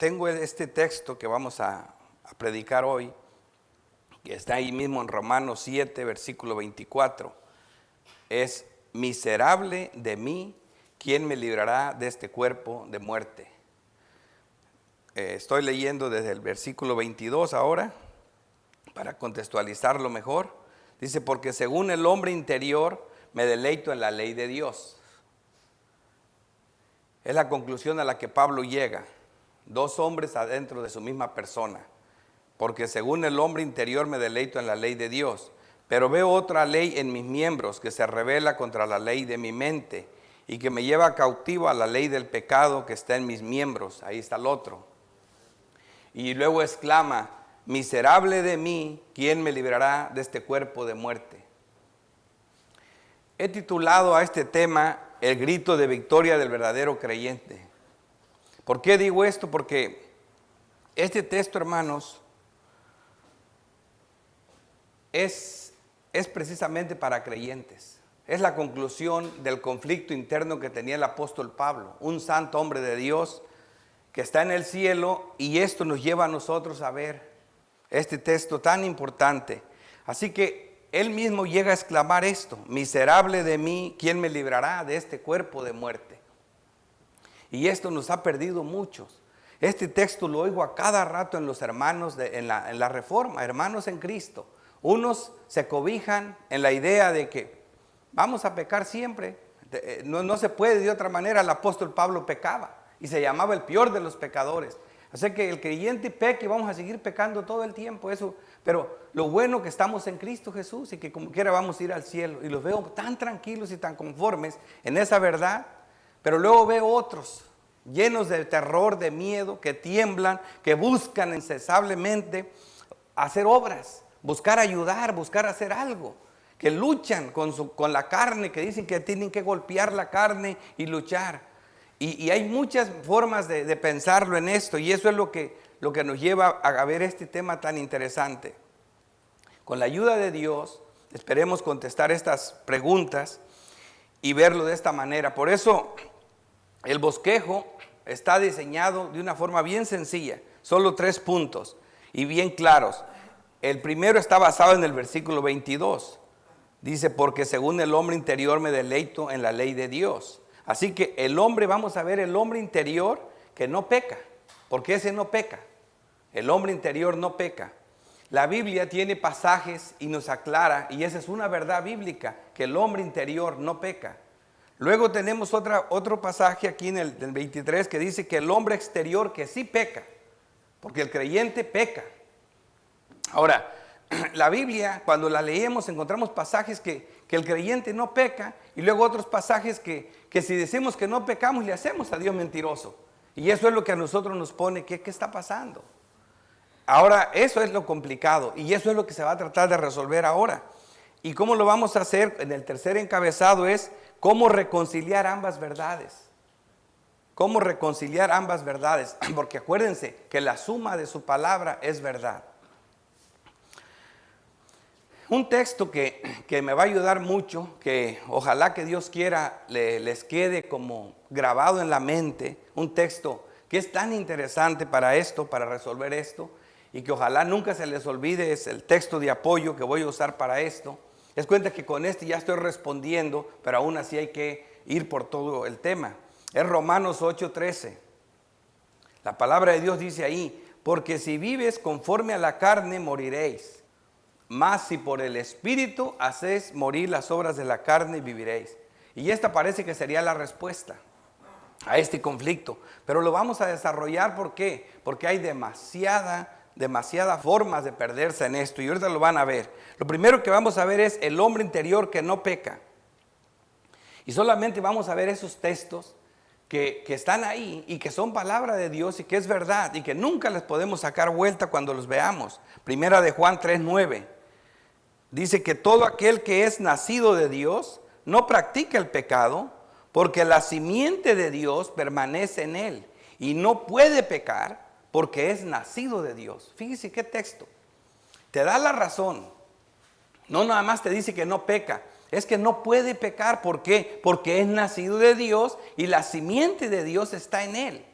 tengo este texto que vamos a predicar hoy, que está ahí mismo en Romanos 7, versículo 24. Es: miserable de mí, ¿quién me librará de este cuerpo de muerte? Estoy leyendo desde el versículo 22 ahora, para contextualizarlo mejor. Dice: porque según el hombre interior me deleito en la ley de Dios. Es la conclusión a la que Pablo llega. Dos hombres adentro de su misma persona. Porque según el hombre interior me deleito en la ley de Dios, pero veo otra ley en mis miembros que se rebela contra la ley de mi mente y que me lleva cautivo a la ley del pecado que está en mis miembros. Ahí está el otro. Y luego exclama: miserable de mí, ¿quién me librará de este cuerpo de muerte? He titulado a este tema: el grito de victoria del verdadero creyente. ¿Por qué digo esto? Porque este texto, hermanos, es precisamente para creyentes. Es la conclusión del conflicto interno que tenía el apóstol Pablo, un santo hombre de Dios que está en el cielo, y esto nos lleva a nosotros a ver este texto tan importante. Así que él mismo llega a exclamar esto: miserable de mí, ¿quién me librará de este cuerpo de muerte? Y esto nos ha perdido muchos. Este texto lo oigo a cada rato en los hermanos en la Reforma, hermanos en Cristo. Unos se cobijan en la idea de que vamos a pecar siempre. No se puede de otra manera. El apóstol Pablo pecaba y se llamaba el peor de los pecadores. Así que el creyente peca y vamos a seguir pecando todo el tiempo. Eso. Pero lo bueno que estamos en Cristo Jesús y que como quiera vamos a ir al cielo. Y los veo tan tranquilos y tan conformes en esa verdad. Pero luego veo otros llenos de terror, de miedo, que tiemblan, que buscan incesablemente hacer obras, buscar ayudar, buscar hacer algo, que luchan con la carne, que dicen que tienen que golpear la carne y luchar. Y hay muchas formas de pensarlo en esto, y eso es lo que nos lleva a ver este tema tan interesante. Con la ayuda de Dios, esperemos contestar estas preguntas y verlo de esta manera. Por eso, el bosquejo está diseñado de una forma bien sencilla, solo 3 puntos y bien claros. El primero está basado en el versículo 22. Dice: porque según el hombre interior me deleito en la ley de Dios. Así que el hombre, vamos a ver el hombre interior que no peca, porque ese no peca. El hombre interior no peca. La Biblia tiene pasajes y nos aclara, y esa es una verdad bíblica, que el hombre interior no peca. Luego tenemos otro pasaje aquí en el 23 que dice que el hombre exterior que sí peca, porque el creyente peca. Ahora, la Biblia, cuando la leemos, encontramos pasajes que el creyente no peca, y luego otros pasajes que si decimos que no pecamos, le hacemos a Dios mentiroso. Y eso es lo que a nosotros nos pone, ¿qué está pasando? Ahora, eso es lo complicado, y eso es lo que se va a tratar de resolver ahora. ¿Y cómo lo vamos a hacer? En el tercer encabezado es: ¿cómo reconciliar ambas verdades? ¿Cómo reconciliar ambas verdades? Porque acuérdense que la suma de su palabra es verdad. Un texto que me va a ayudar mucho, que ojalá que Dios quiera les quede como grabado en la mente, un texto que es tan interesante para esto, para resolver esto, y que ojalá nunca se les olvide, es el texto de apoyo que voy a usar para esto. Es cuenta que con este ya estoy respondiendo, pero aún así hay que ir por todo el tema. Es Romanos 8:13. La palabra de Dios dice ahí: porque si vives conforme a la carne, moriréis. Mas si por el Espíritu hacéis morir las obras de la carne, viviréis. Y esta parece que sería la respuesta a este conflicto. Pero lo vamos a desarrollar, ¿por qué? Porque hay demasiadas formas de perderse en esto, y ahorita lo van a ver. Lo primero que vamos a ver es el hombre interior que no peca. Y solamente vamos a ver esos textos que están ahí y que son palabra de Dios y que es verdad y que nunca les podemos sacar vuelta cuando los veamos. Primera de Juan 3:9 dice que todo aquel que es nacido de Dios no practica el pecado, porque la simiente de Dios permanece en él y no puede pecar porque es nacido de Dios. Fíjese qué texto. Te da la razón. No nada más te dice que no peca, es que no puede pecar. ¿Por qué? Porque es nacido de Dios y la simiente de Dios está en él.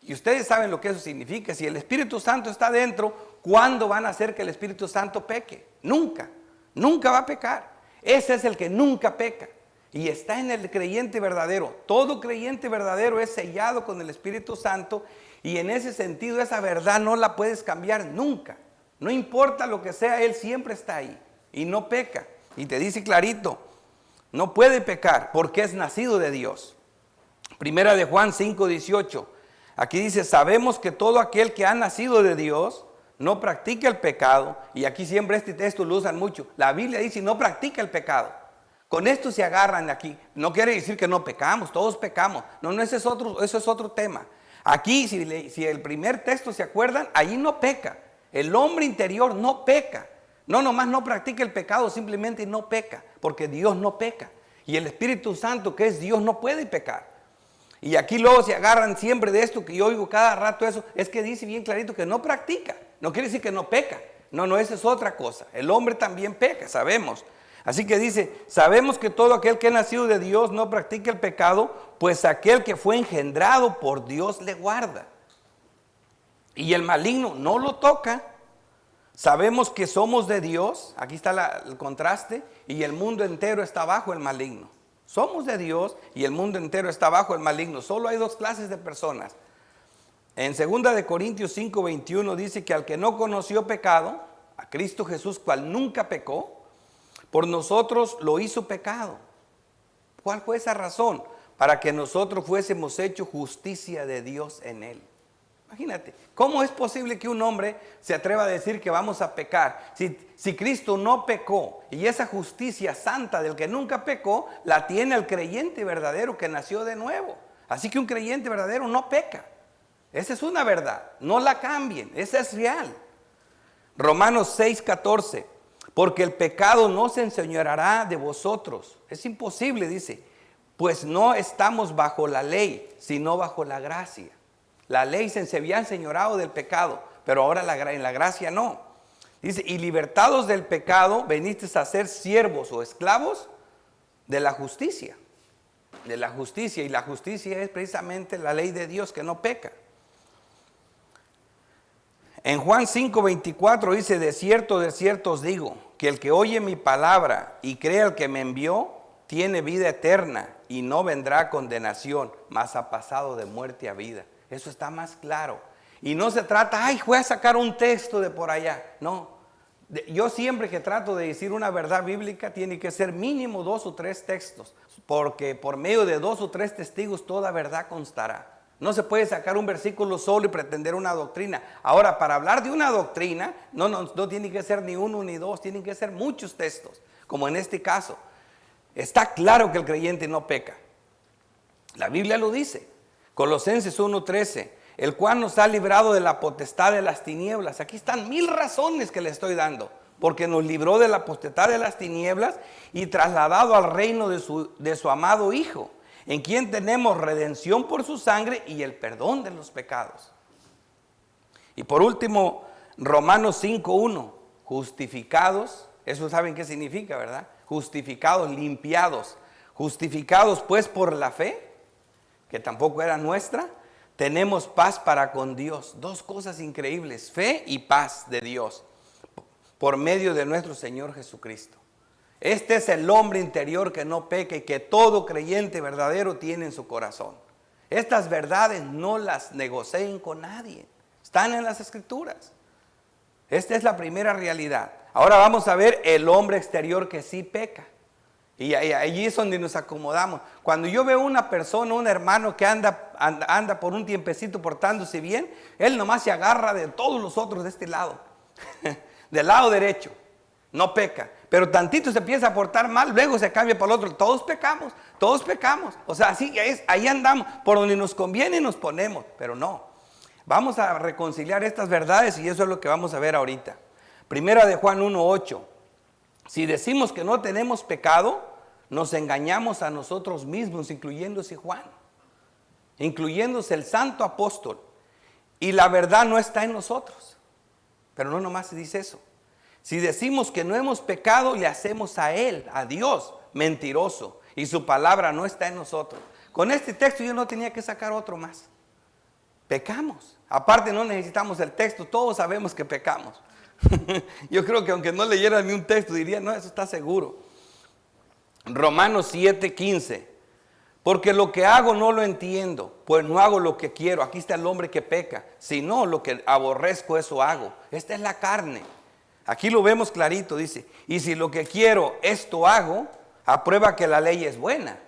Y ustedes saben lo que eso significa. Si el Espíritu Santo está dentro, ¿cuándo van a hacer que el Espíritu Santo peque? Nunca, nunca va a pecar. Ese es el que nunca peca. Y está en el creyente verdadero. Todo creyente verdadero es sellado con el Espíritu Santo. Y en ese sentido esa verdad no la puedes cambiar nunca. No importa lo que sea, Él siempre está ahí. Y no peca. Y te dice clarito, no puede pecar porque es nacido de Dios. Primera de Juan 5:18. Aquí dice, sabemos que todo aquel que ha nacido de Dios no practica el pecado. Y aquí siempre este texto lo usan mucho. La Biblia dice, no practica el pecado. Con esto se agarran aquí. No quiere decir que no pecamos, todos pecamos. No, eso es otro tema. Aquí, si el primer texto se acuerdan, ahí no peca. El hombre interior no peca. No, nomás no practica el pecado, simplemente no peca. Porque Dios no peca. Y el Espíritu Santo, que es Dios, no puede pecar. Y aquí luego se agarran siempre de esto que yo oigo cada rato eso. Es que dice bien clarito que no practica. No quiere decir que no peca. No, esa es otra cosa. El hombre también peca, sabemos. Así que dice, sabemos que todo aquel que ha nacido de Dios no practica el pecado, pues aquel que fue engendrado por Dios le guarda. Y el maligno no lo toca. Sabemos que somos de Dios, aquí está el contraste, y el mundo entero está bajo el maligno. Somos de Dios y el mundo entero está bajo el maligno. Solo hay dos clases de personas. En 2 de Corintios 5:21 dice que al que no conoció pecado, a Cristo Jesús, cual nunca pecó, por nosotros lo hizo pecado. ¿Cuál fue esa razón? Para que nosotros fuésemos hecho justicia de Dios en él. Imagínate, ¿cómo es posible que un hombre se atreva a decir que vamos a pecar? Si Cristo no pecó y esa justicia santa del que nunca pecó, la tiene el creyente verdadero que nació de nuevo. Así que un creyente verdadero no peca. Esa es una verdad, no la cambien, esa es real. Romanos 6:14, porque el pecado no se enseñoreará de vosotros. Es imposible, dice, pues no estamos bajo la ley, sino bajo la gracia. La ley se había enseñoreado del pecado, pero ahora en la gracia no. Dice, y libertados del pecado, venisteis a ser siervos o esclavos de la justicia. De la justicia, y la justicia es precisamente la ley de Dios que no peca. En Juan 5:24 dice, de cierto os digo, que el que oye mi palabra y cree al que me envió, tiene vida eterna y no vendrá a condenación, mas ha pasado de muerte a vida. Eso está más claro. Y no se trata, voy a sacar un texto de por allá. No. Yo siempre que trato de decir una verdad bíblica, tiene que ser mínimo 2 o 3 textos. Porque por medio de 2 o 3 testigos, toda verdad constará. No se puede sacar un versículo solo y pretender una doctrina. Ahora, para hablar de una doctrina, no tiene que ser ni 1 ni 2, tienen que ser muchos textos. Como en este caso. Está claro que el creyente no peca. La Biblia lo dice. Colosenses 1:13, el cual nos ha librado de la potestad de las tinieblas. Aquí están 1000 razones que le estoy dando. Porque nos libró de la potestad de las tinieblas y trasladado al reino de su amado Hijo, en quien tenemos redención por su sangre y el perdón de los pecados. Y por último, Romanos 5:1, justificados, eso saben qué significa, ¿verdad? Justificados, limpiados, justificados pues por la fe, que tampoco era nuestra, tenemos paz para con Dios. 2 cosas increíbles, fe y paz de Dios, por medio de nuestro Señor Jesucristo. Este es el hombre interior que no peca y que todo creyente verdadero tiene en su corazón. Estas verdades no las negocien con nadie, están en las Escrituras. Esta es la primera realidad. Ahora vamos a ver el hombre exterior que sí peca. Y allí es donde nos acomodamos. Cuando yo veo una persona, un hermano que anda por un tiempecito portándose bien, él nomás se agarra de todos los otros de este lado, del lado derecho, no peca. Pero tantito se empieza a portar mal, luego se cambia para el otro. Todos pecamos. O sea, así es, ahí andamos, por donde nos conviene nos ponemos, pero no. Vamos a reconciliar estas verdades y eso es lo que vamos a ver ahorita. Primera de Juan 1:8. Si decimos que no tenemos pecado, nos engañamos a nosotros mismos, incluyéndose Juan, incluyéndose el santo apóstol. Y la verdad no está en nosotros. Pero no nomás se dice eso. Si decimos que no hemos pecado, le hacemos a Él, a Dios, mentiroso. Y su palabra no está en nosotros. Con este texto yo no tenía que sacar otro más. Pecamos. Aparte no necesitamos el texto, todos sabemos que pecamos. Yo creo que aunque no leyera ni un texto diría, no, eso está seguro. Romanos 7:15. Porque lo que hago no lo entiendo, pues no hago lo que quiero. Aquí está el hombre que peca, sino lo que aborrezco, eso hago. Esta es la carne. Aquí lo vemos clarito, dice, y si lo que quiero, esto hago, aprueba que la ley es buena.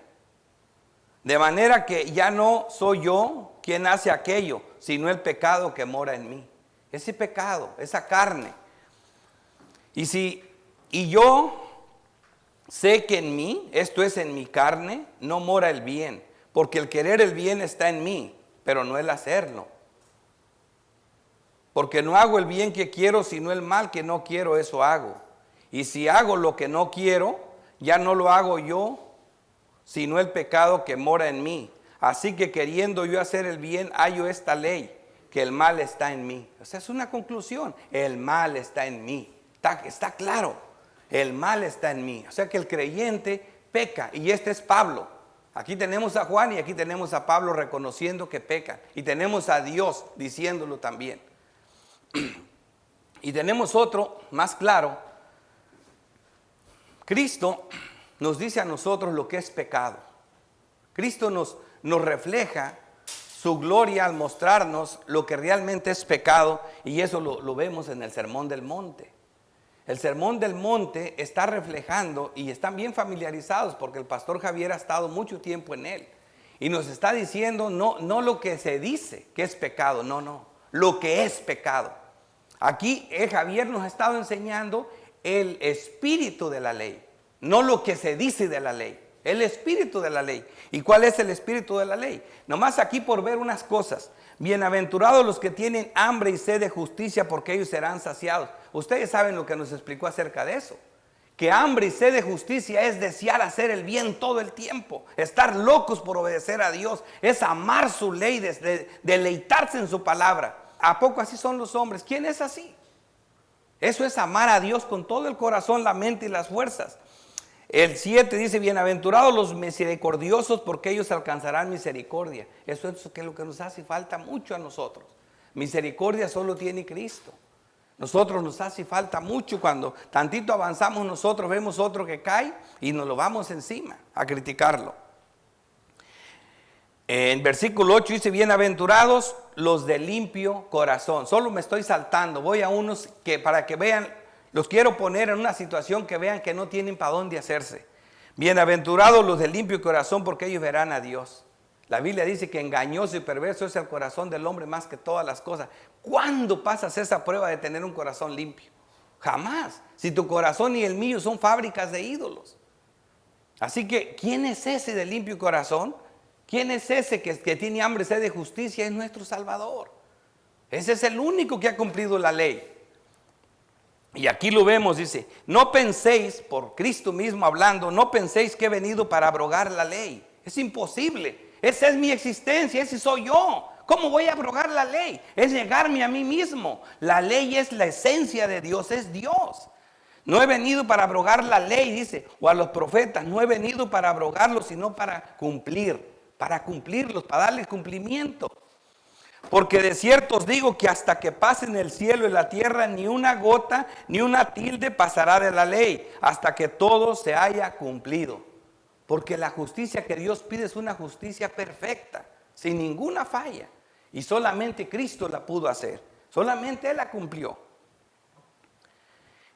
De manera que ya no soy yo quien hace aquello, sino el pecado que mora en mí. Ese pecado, esa carne. Y yo sé que en mí, esto es en mi carne, no mora el bien, porque el querer el bien está en mí, pero no el hacerlo. Porque no hago el bien que quiero, sino el mal que no quiero, eso hago. Y si hago lo que no quiero, ya no lo hago yo, sino el pecado que mora en mí. Así que queriendo yo hacer el bien, hallo esta ley, que el mal está en mí. O sea, es una conclusión, el mal está en mí. Está claro, el mal está en mí. O sea que el creyente peca, y este es Pablo. Aquí tenemos a Juan y aquí tenemos a Pablo reconociendo que pecan. Y tenemos a Dios diciéndolo también. Y tenemos otro más claro. Cristo nos dice a nosotros lo que es pecado. Cristo nos refleja su gloria al mostrarnos lo que realmente es pecado, y eso lo vemos en el Sermón del Monte. El Sermón del Monte está reflejando, y están bien familiarizados porque el pastor Javier ha estado mucho tiempo en él, y nos está diciendo no lo que se dice que es pecado, no, lo que es pecado. Aquí Javier nos ha estado enseñando el espíritu de la ley, no lo que se dice de la ley, el espíritu de la ley. ¿Y cuál es el espíritu de la ley? Nomás aquí por ver unas cosas. Bienaventurados los que tienen hambre y sed de justicia, porque ellos serán saciados. Ustedes saben lo que nos explicó acerca de eso. Que hambre y sed de justicia es desear hacer el bien todo el tiempo, estar locos por obedecer a Dios, es amar su ley, deleitarse en su palabra. ¿A poco así son los hombres? ¿Quién es así? Eso es amar a Dios con todo el corazón, la mente y las fuerzas. El 7 dice, bienaventurados los misericordiosos, porque ellos alcanzarán misericordia. Eso es lo que nos hace falta mucho a nosotros. Misericordia solo tiene Cristo. Nosotros nos hace falta mucho. Cuando tantito avanzamos nosotros, vemos otro que cae y nos lo vamos encima a criticarlo. En versículo 8 dice, bienaventurados los de limpio corazón. Solo me estoy saltando, voy a unos que para que vean, los quiero poner en una situación que vean que no tienen para dónde hacerse. Bienaventurados los de limpio corazón, porque ellos verán a Dios. La Biblia dice que engañoso y perverso es el corazón del hombre más que todas las cosas. ¿Cuándo pasas esa prueba de tener un corazón limpio? Jamás. Si tu corazón y el mío son fábricas de ídolos. Así que, ¿quién es ese de limpio corazón? ¿Quién es ese que tiene hambre y sed de justicia? Es nuestro Salvador. Ese es el único que ha cumplido la ley. Y aquí lo vemos, dice, no penséis, por Cristo mismo hablando, no penséis que he venido para abrogar la ley. Es imposible. Esa es mi existencia, ese soy yo. ¿Cómo voy a abrogar la ley? Es negarme a mí mismo. La ley es la esencia de Dios, es Dios. No he venido para abrogar la ley, dice, o a los profetas, no he venido para abrogarlos, sino para cumplirlos, para darles cumplimiento. Porque de cierto os digo que hasta que pasen el cielo y la tierra, ni una gota, ni una tilde pasará de la ley, hasta que todo se haya cumplido. Porque la justicia que Dios pide es una justicia perfecta, sin ninguna falla. Y solamente Cristo la pudo hacer, solamente Él la cumplió.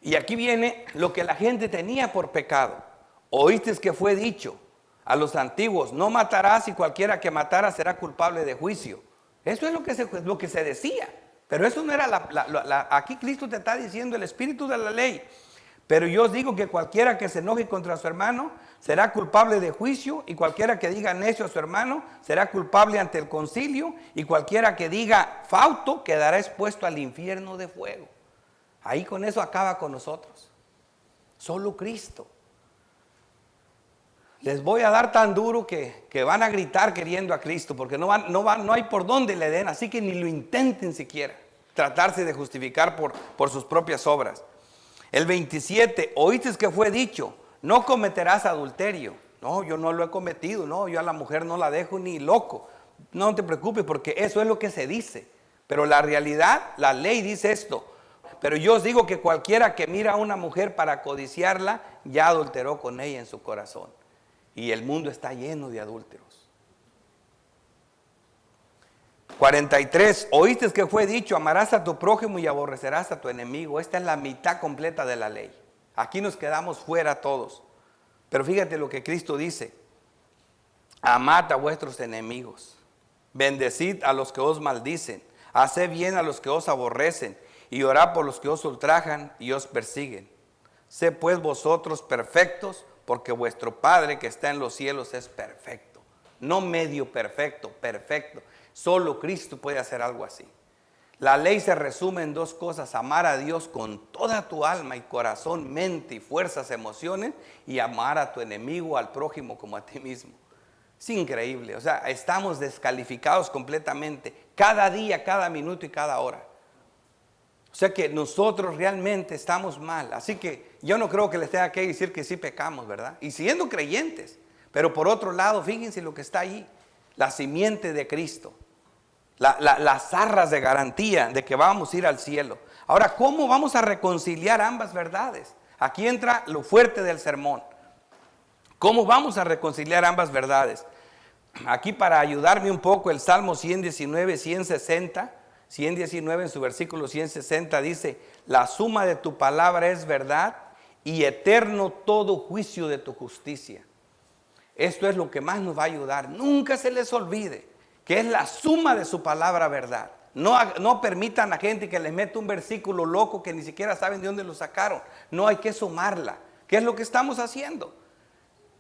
Y aquí viene lo que la gente tenía por pecado. Oíste que fue dicho a los antiguos, no matarás, y cualquiera que matara será culpable de juicio. Eso es lo que se decía. Pero eso no era aquí Cristo te está diciendo el espíritu de la ley. Pero yo os digo que cualquiera que se enoje contra su hermano será culpable de juicio, y cualquiera que diga necio a su hermano será culpable ante el concilio, y cualquiera que diga fauto quedará expuesto al infierno de fuego. Ahí con eso acaba con nosotros. Solo Cristo. Les voy a dar tan duro que van a gritar queriendo a Cristo, porque no hay por dónde le den, así que ni lo intenten siquiera, tratarse de justificar por sus propias obras. El 27, oíste que fue dicho, no cometerás adulterio. No, yo no lo he cometido, no, yo a la mujer no la dejo ni loco. No te preocupes porque eso es lo que se dice. Pero la realidad, la ley dice esto. Pero yo os digo que cualquiera que mira a una mujer para codiciarla, ya adulteró con ella en su corazón. Y el mundo está lleno de adúlteros. 43. Oíste que fue dicho, amarás a tu prójimo y aborrecerás a tu enemigo. Esta es la mitad completa de la ley. Aquí nos quedamos fuera todos. Pero fíjate lo que Cristo dice. Amad a vuestros enemigos. Bendecid a los que os maldicen. Haced bien a los que os aborrecen. Y orad por los que os ultrajan y os persiguen. Sed pues vosotros perfectos, porque vuestro Padre que está en los cielos es perfecto. No medio perfecto, perfecto. Solo Cristo puede hacer algo así. La ley se resume en dos cosas: amar a Dios con toda tu alma y corazón, mente y fuerzas, emociones, y amar a tu enemigo, al prójimo como a ti mismo. Es increíble, o sea, estamos descalificados completamente, cada día, cada minuto y cada hora. O sea que nosotros realmente estamos mal. Así que yo no creo que les tenga que decir que sí pecamos, ¿verdad? Y siendo creyentes. Pero por otro lado, fíjense lo que está ahí. La simiente de Cristo. Las arras de garantía de que vamos a ir al cielo. Ahora, ¿cómo vamos a reconciliar ambas verdades? Aquí entra lo fuerte del sermón. ¿Cómo vamos a reconciliar ambas verdades? Aquí, para ayudarme un poco, el Salmo 119, 160, 119 en su versículo 160 dice: la suma de tu palabra es verdad y eterno todo juicio de tu justicia. Esto es lo que más nos va a ayudar. Nunca se les olvide que es la suma de su palabra verdad. No permitan a gente que les meta un versículo loco que ni siquiera saben de dónde lo sacaron. No, hay que sumarla. ¿Qué es lo que estamos haciendo?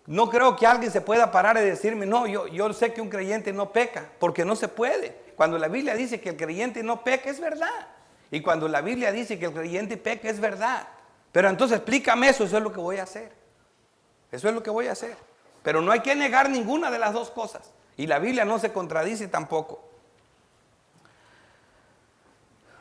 No creo que alguien se pueda parar y decirme, no, yo sé que un creyente no peca, porque no se puede. Cuando la Biblia dice que el creyente no peca, es verdad. Y cuando la Biblia dice que el creyente peca, es verdad. Pero entonces explícame eso es lo que voy a hacer. Eso es lo que voy a hacer. Pero no hay que negar ninguna de las dos cosas. Y la Biblia no se contradice tampoco.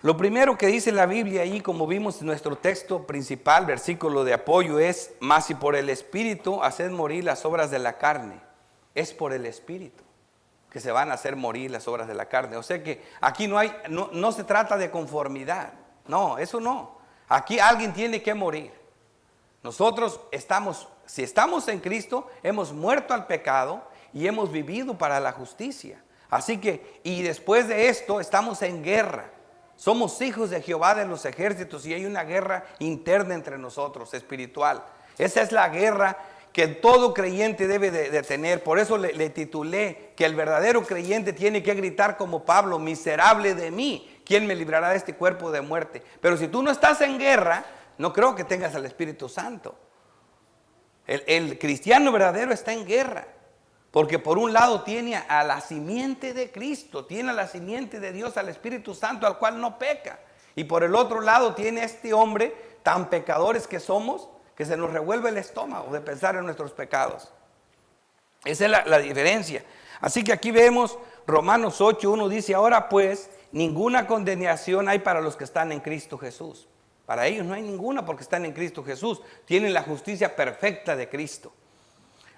Lo primero que dice la Biblia ahí, como vimos en nuestro texto principal, versículo de apoyo, es: mas si por el Espíritu haced morir las obras de la carne. Es por el Espíritu que se van a hacer morir las obras de la carne. O sea que aquí no se trata de conformidad. No, eso no. Aquí alguien tiene que morir. Nosotros si estamos en Cristo, hemos muerto al pecado y hemos vivido para la justicia. Así que, y después de esto, estamos en guerra. Somos hijos de Jehová de los ejércitos y hay una guerra interna entre nosotros, espiritual. Esa es la guerra que todo creyente debe de tener. Por eso le titulé que el verdadero creyente tiene que gritar como Pablo: miserable de mí, ¿quién me librará de este cuerpo de muerte? Pero si tú no estás en guerra, no creo que tengas al Espíritu Santo. El cristiano verdadero está en guerra. Porque por un lado tiene a la simiente de Cristo, tiene a la simiente de Dios, al Espíritu Santo, al cual no peca. Y por el otro lado tiene a este hombre, tan pecadores que somos, que se nos revuelve el estómago de pensar en nuestros pecados. Esa es la diferencia. Así que aquí vemos Romanos 8:1 dice: ahora pues, ninguna condenación hay para los que están en Cristo Jesús. Para ellos no hay ninguna, porque están en Cristo Jesús. Tienen la justicia perfecta de Cristo.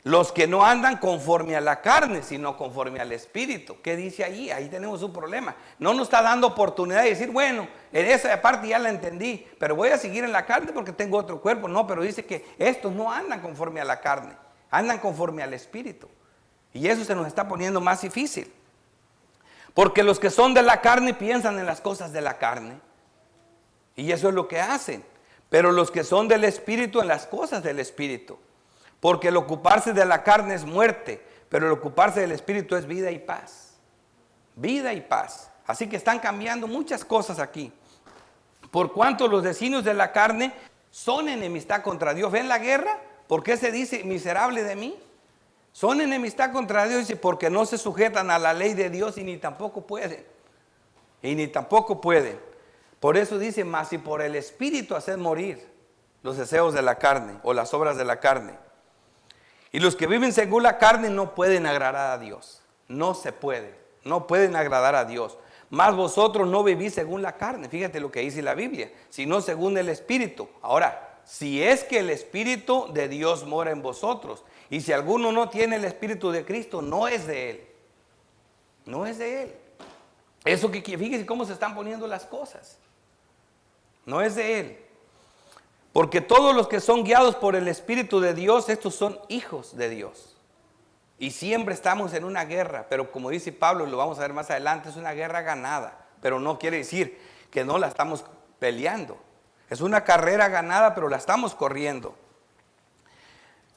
Los que no andan conforme a la carne, sino conforme al Espíritu. ¿Qué dice allí? Ahí tenemos un problema. No nos está dando oportunidad de decir, bueno, en esa parte ya la entendí, pero voy a seguir en la carne porque tengo otro cuerpo. No, pero dice que estos no andan conforme a la carne, andan conforme al Espíritu. Y eso se nos está poniendo más difícil. Porque los que son de la carne piensan en las cosas de la carne. Y eso es lo que hacen. Pero los que son del Espíritu, en las cosas del Espíritu. Porque el ocuparse de la carne es muerte, pero el ocuparse del Espíritu es vida y paz. Vida y paz. Así que están cambiando muchas cosas aquí. Por cuanto los designios de la carne son enemistad contra Dios. ¿Ven la guerra? ¿Por qué se dice miserable de mí? Son enemistad contra Dios y porque no se sujetan a la ley de Dios y ni tampoco pueden. Y ni tampoco pueden. Por eso dice: mas si por el Espíritu haced morir los deseos de la carne o las obras de la carne. Y los que viven según la carne no pueden agradar a Dios. No se puede. No pueden agradar a Dios. Mas vosotros no vivís según la carne. Fíjate lo que dice la Biblia. Sino según el Espíritu. Ahora, si es que el Espíritu de Dios mora en vosotros. Y si alguno no tiene el Espíritu de Cristo, no es de él. No es de Él. Eso que fíjese cómo se están poniendo las cosas. No es de Él. Porque todos los que son guiados por el Espíritu de Dios, estos son hijos de Dios. Y siempre estamos en una guerra, pero como dice Pablo, lo vamos a ver más adelante, es una guerra ganada. Pero no quiere decir que no la estamos peleando. Es una carrera ganada, pero la estamos corriendo.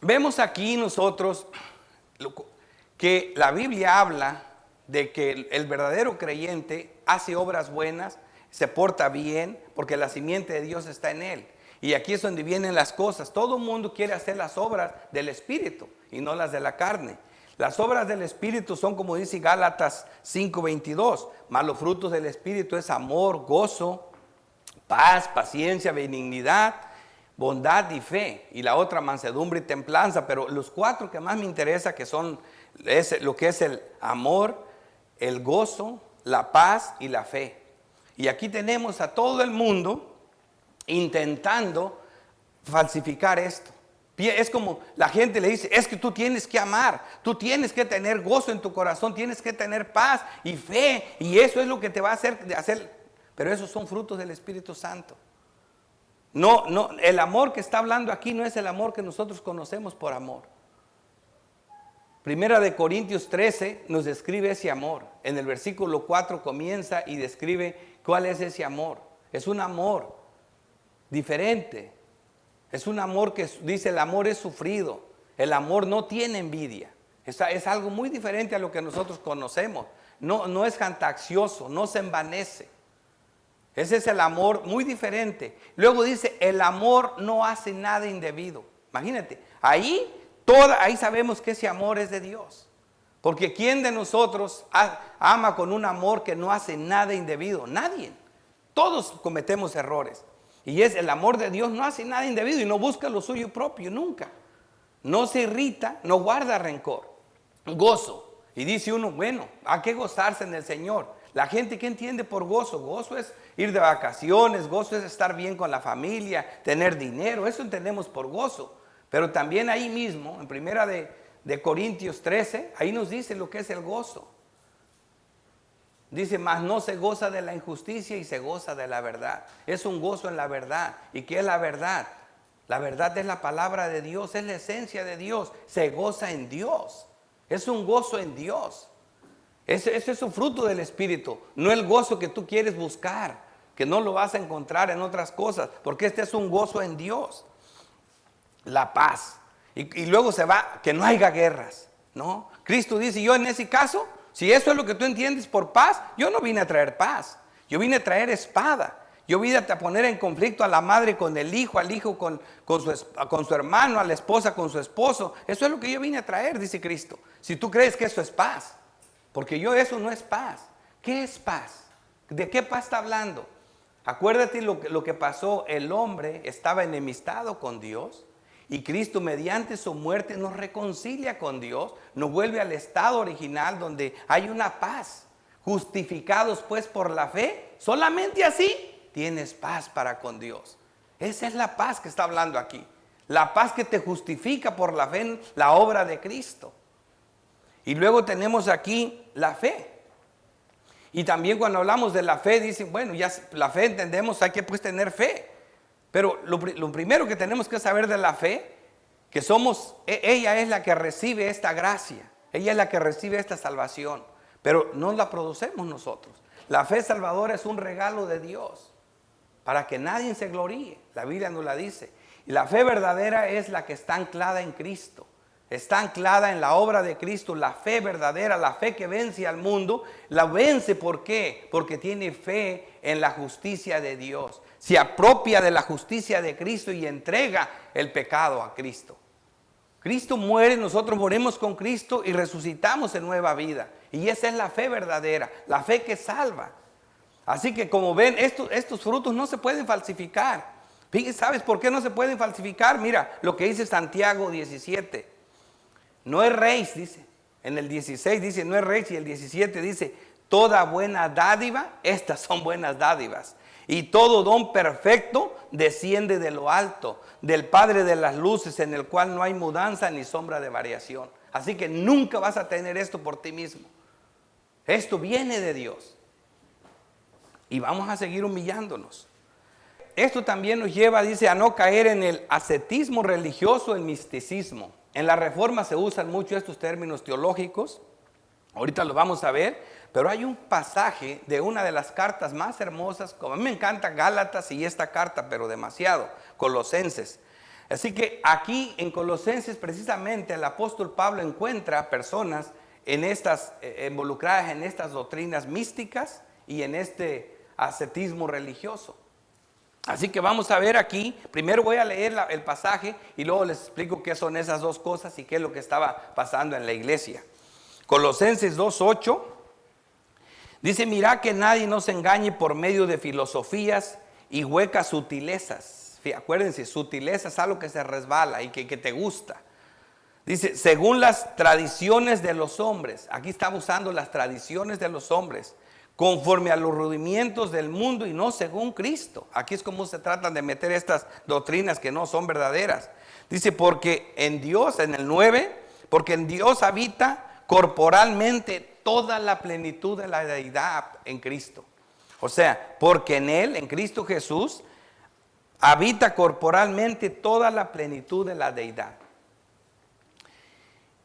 Vemos aquí nosotros que la Biblia habla de que el verdadero creyente hace obras buenas, se porta bien, porque la simiente de Dios está en él. Y aquí es donde vienen las cosas. Todo el mundo quiere hacer las obras del Espíritu y no las de la carne. Las obras del Espíritu son como dice Gálatas 5:22. Mas los frutos del Espíritu es amor, gozo, paz, paciencia, benignidad, bondad y fe. Y la otra mansedumbre y templanza. Pero los 4 que más me interesa que son lo que es el amor, el gozo, la paz y la fe. Y aquí tenemos a todo el mundo intentando falsificar esto. Es como la gente le dice, es que tú tienes que amar, tú tienes que tener gozo en tu corazón, tienes que tener paz y fe, y eso es lo que te va a hacer, pero esos son frutos del Espíritu Santo. No, el amor que está hablando aquí no es el amor que nosotros conocemos por amor. Primera de Corintios 13 nos describe ese amor. En el versículo 4 comienza y describe cuál es ese amor. Es un amor diferente. Es un amor que dice el amor es sufrido. El amor no tiene envidia. Es algo muy diferente a lo que nosotros conocemos. No es jactancioso, no se envanece. Ese es el amor muy diferente. Luego dice el amor no hace nada indebido. Imagínate, ahí sabemos que ese amor es de Dios. Porque ¿quién de nosotros ama con un amor que no hace nada indebido? Nadie. Todos cometemos errores. Y el amor de Dios no hace nada indebido y no busca lo suyo propio, nunca. No se irrita, no guarda rencor. Gozo. Y dice uno, bueno, hay que gozarse en el Señor. La gente, ¿qué entiende por gozo? Gozo es ir de vacaciones, gozo es estar bien con la familia, tener dinero, eso entendemos por gozo. Pero también ahí mismo, en primera de Corintios 13, ahí nos dice lo que es el gozo. Dice, mas no se goza de la injusticia y se goza de la verdad. Es un gozo en la verdad. ¿Y qué es la verdad? La verdad es la palabra de Dios, es la esencia de Dios. Se goza en Dios. Es un gozo en Dios. Ese es un fruto del Espíritu, no el gozo que tú quieres buscar, que no lo vas a encontrar en otras cosas, porque este es un gozo en Dios. La paz. Y luego se va, que no haya guerras, ¿no? Cristo dice, yo en ese caso, si eso es lo que tú entiendes por paz, yo no vine a traer paz, yo vine a traer espada. Yo vine a poner en conflicto a la madre con el hijo, al hijo con su hermano, a la esposa con su esposo. Eso es lo que yo vine a traer, dice Cristo. Si tú crees que eso es paz, porque eso no es paz. ¿Qué es paz? ¿De qué paz está hablando? Acuérdate lo que pasó. El hombre estaba enemistado con Dios y Cristo mediante su muerte nos reconcilia con Dios, nos vuelve al estado original donde hay una paz. Justificados pues por la fe, solamente así tienes paz para con Dios. Esa es la paz que está hablando aquí. La paz que te justifica por la fe en la obra de Cristo. Y luego tenemos aquí la fe. Y también cuando hablamos de la fe, dicen, bueno, ya la fe entendemos, hay que pues tener fe. Pero lo primero que tenemos que saber de la fe, que ella es la que recibe esta gracia. Ella es la que recibe esta salvación. Pero no la producemos nosotros. La fe salvadora es un regalo de Dios, para que nadie se gloríe. La Biblia nos la dice. Y la fe verdadera es la que está anclada en Cristo. Está anclada en la obra de Cristo. La fe verdadera, la fe que vence al mundo, la vence. ¿Por qué? Porque tiene fe en la justicia de Dios. Se apropia de la justicia de Cristo y entrega el pecado a Cristo. Cristo muere, nosotros morimos con Cristo y resucitamos en nueva vida. Y esa es la fe verdadera, la fe que salva. Así que como ven, estos frutos no se pueden falsificar. ¿Sabes por qué no se pueden falsificar? Mira lo que dice Santiago 17. No erréis, dice. En el 16 dice, no erréis, y el 17 dice, toda buena dádiva, estas son buenas dádivas. Y todo don perfecto desciende de lo alto, del Padre de las luces, en el cual no hay mudanza ni sombra de variación. Así que nunca vas a tener esto por ti mismo. Esto viene de Dios. Y vamos a seguir humillándonos. Esto también nos lleva, dice, a no caer en el ascetismo religioso, el misticismo. En la Reforma se usan mucho estos términos teológicos. Ahorita los vamos a ver. Pero hay un pasaje de una de las cartas más hermosas, como a mí me encanta Gálatas y esta carta, pero demasiado, Colosenses. Así que aquí en Colosenses precisamente el apóstol Pablo encuentra personas en estas, involucradas en estas doctrinas místicas y en este ascetismo religioso. Así que vamos a ver aquí, primero voy a leer el pasaje y luego les explico qué son esas dos cosas y qué es lo que estaba pasando en la iglesia. Colosenses 2:8 dice: mirad que nadie nos engañe por medio de filosofías y huecas sutilezas. Acuérdense, sutileza es algo que se resbala y que te gusta. Dice, según las tradiciones de los hombres. Aquí está usando las tradiciones de los hombres, conforme a los rudimientos del mundo y no según Cristo. Aquí es como se tratan de meter estas doctrinas que no son verdaderas. Dice, porque en Dios, en el 9, porque en Dios habita corporalmente toda la plenitud de la deidad en Cristo. O sea, porque en Él, en Cristo Jesús, habita corporalmente toda la plenitud de la deidad.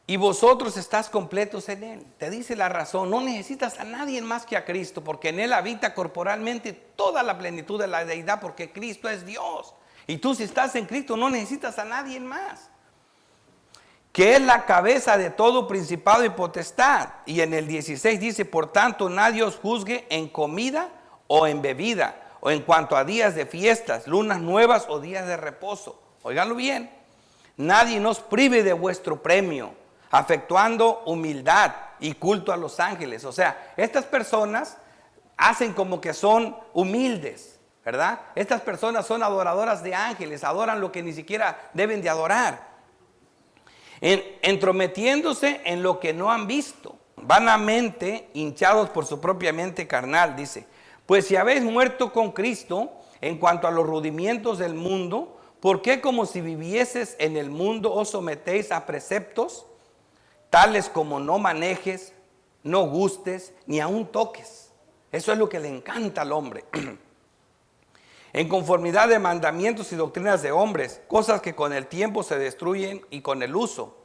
Y vosotros estás completos en Él. Te dice la razón, no necesitas a nadie más que a Cristo, porque en Él habita corporalmente toda la plenitud de la deidad, porque Cristo es Dios. Y tú, si estás en Cristo, no necesitas a nadie más. Que es la cabeza de todo principado y potestad. Y en el 16 dice, por tanto nadie os juzgue en comida o en bebida, o en cuanto a días de fiestas, lunas nuevas o días de reposo. Óiganlo bien. Nadie nos prive de vuestro premio, afectuando humildad y culto a los ángeles. O sea, estas personas hacen como que son humildes, ¿verdad? Estas personas son adoradoras de ángeles, adoran lo que ni siquiera deben de adorar. Entrometiéndose en lo que no han visto, vanamente hinchados por su propia mente carnal, dice, pues si habéis muerto con Cristo en cuanto a los rudimientos del mundo, ¿por qué como si vivieses en el mundo os sometéis a preceptos tales como no manejes, no gustes, ni aun toques? Eso es lo que le encanta al hombre. En conformidad de mandamientos y doctrinas de hombres, cosas que con el tiempo se destruyen y con el uso.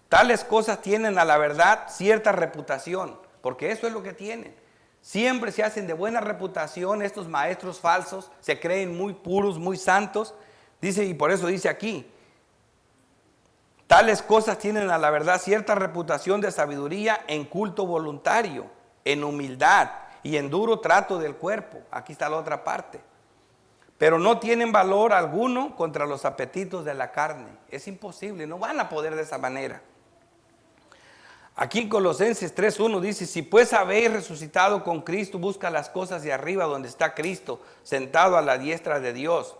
Tales cosas tienen a la verdad cierta reputación, porque eso es lo que tienen. Siempre se hacen de buena reputación estos maestros falsos, se creen muy puros, muy santos. Dice, y por eso dice aquí, tales cosas tienen a la verdad cierta reputación de sabiduría en culto voluntario, en humildad y en duro trato del cuerpo. Aquí está la otra parte. Pero no tienen valor alguno contra los apetitos de la carne. Es imposible, no van a poder de esa manera. Aquí en Colosenses 3:1 dice, si pues habéis resucitado con Cristo, busca las cosas de arriba donde está Cristo, sentado a la diestra de Dios.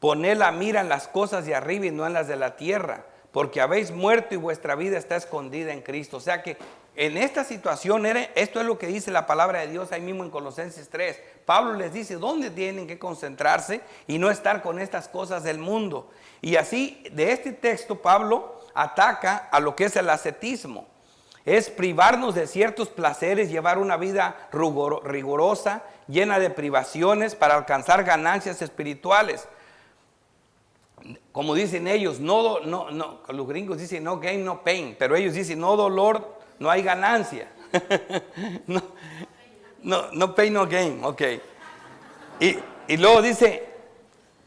Poned la mira en las cosas de arriba y no en las de la tierra, porque habéis muerto y vuestra vida está escondida en Cristo. O sea que en esta situación, esto es lo que dice la palabra de Dios ahí mismo en Colosenses 3. Pablo les dice dónde tienen que concentrarse y no estar con estas cosas del mundo. Y así, de este texto, Pablo ataca a lo que es el ascetismo. Es privarnos de ciertos placeres, llevar una vida rigurosa, llena de privaciones para alcanzar ganancias espirituales. Como dicen ellos, los gringos dicen no gain, no pain, pero ellos dicen no dolor, no hay ganancia. no pain, no gain, ok. Y luego dice,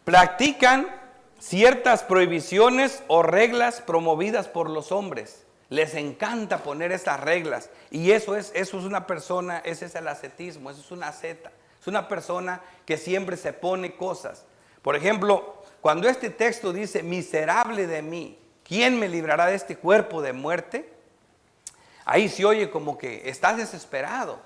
practican ciertas prohibiciones o reglas promovidas por los hombres. Les encanta poner esas reglas. Y eso es una persona, ese es el ascetismo, eso es una asceta. Es una persona que siempre se pone cosas. Por ejemplo, cuando este texto dice, miserable de mí, ¿quién me librará de este cuerpo de muerte? Ahí se oye como que estás desesperado,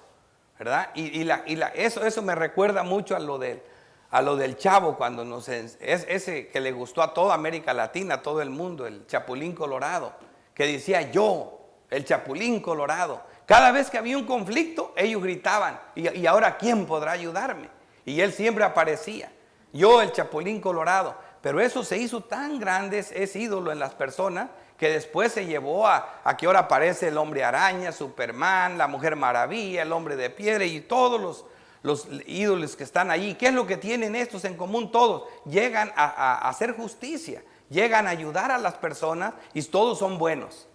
¿verdad? Eso me recuerda mucho a lo del Chavo, cuando ese que le gustó a toda América Latina, a todo el mundo, el Chapulín Colorado, que decía yo, el Chapulín Colorado. Cada vez que había un conflicto, ellos gritaban, ¿y ahora quién podrá ayudarme? Y él siempre aparecía, yo, el Chapulín Colorado. Pero eso se hizo tan grande, es ídolo en las personas, que después se llevó a que ahora aparece el hombre araña, Superman, la mujer maravilla, el hombre de piedra y todos los ídolos que están allí. ¿Qué es lo que tienen estos en común todos? Llegan a hacer justicia, llegan a ayudar a las personas y todos son buenos.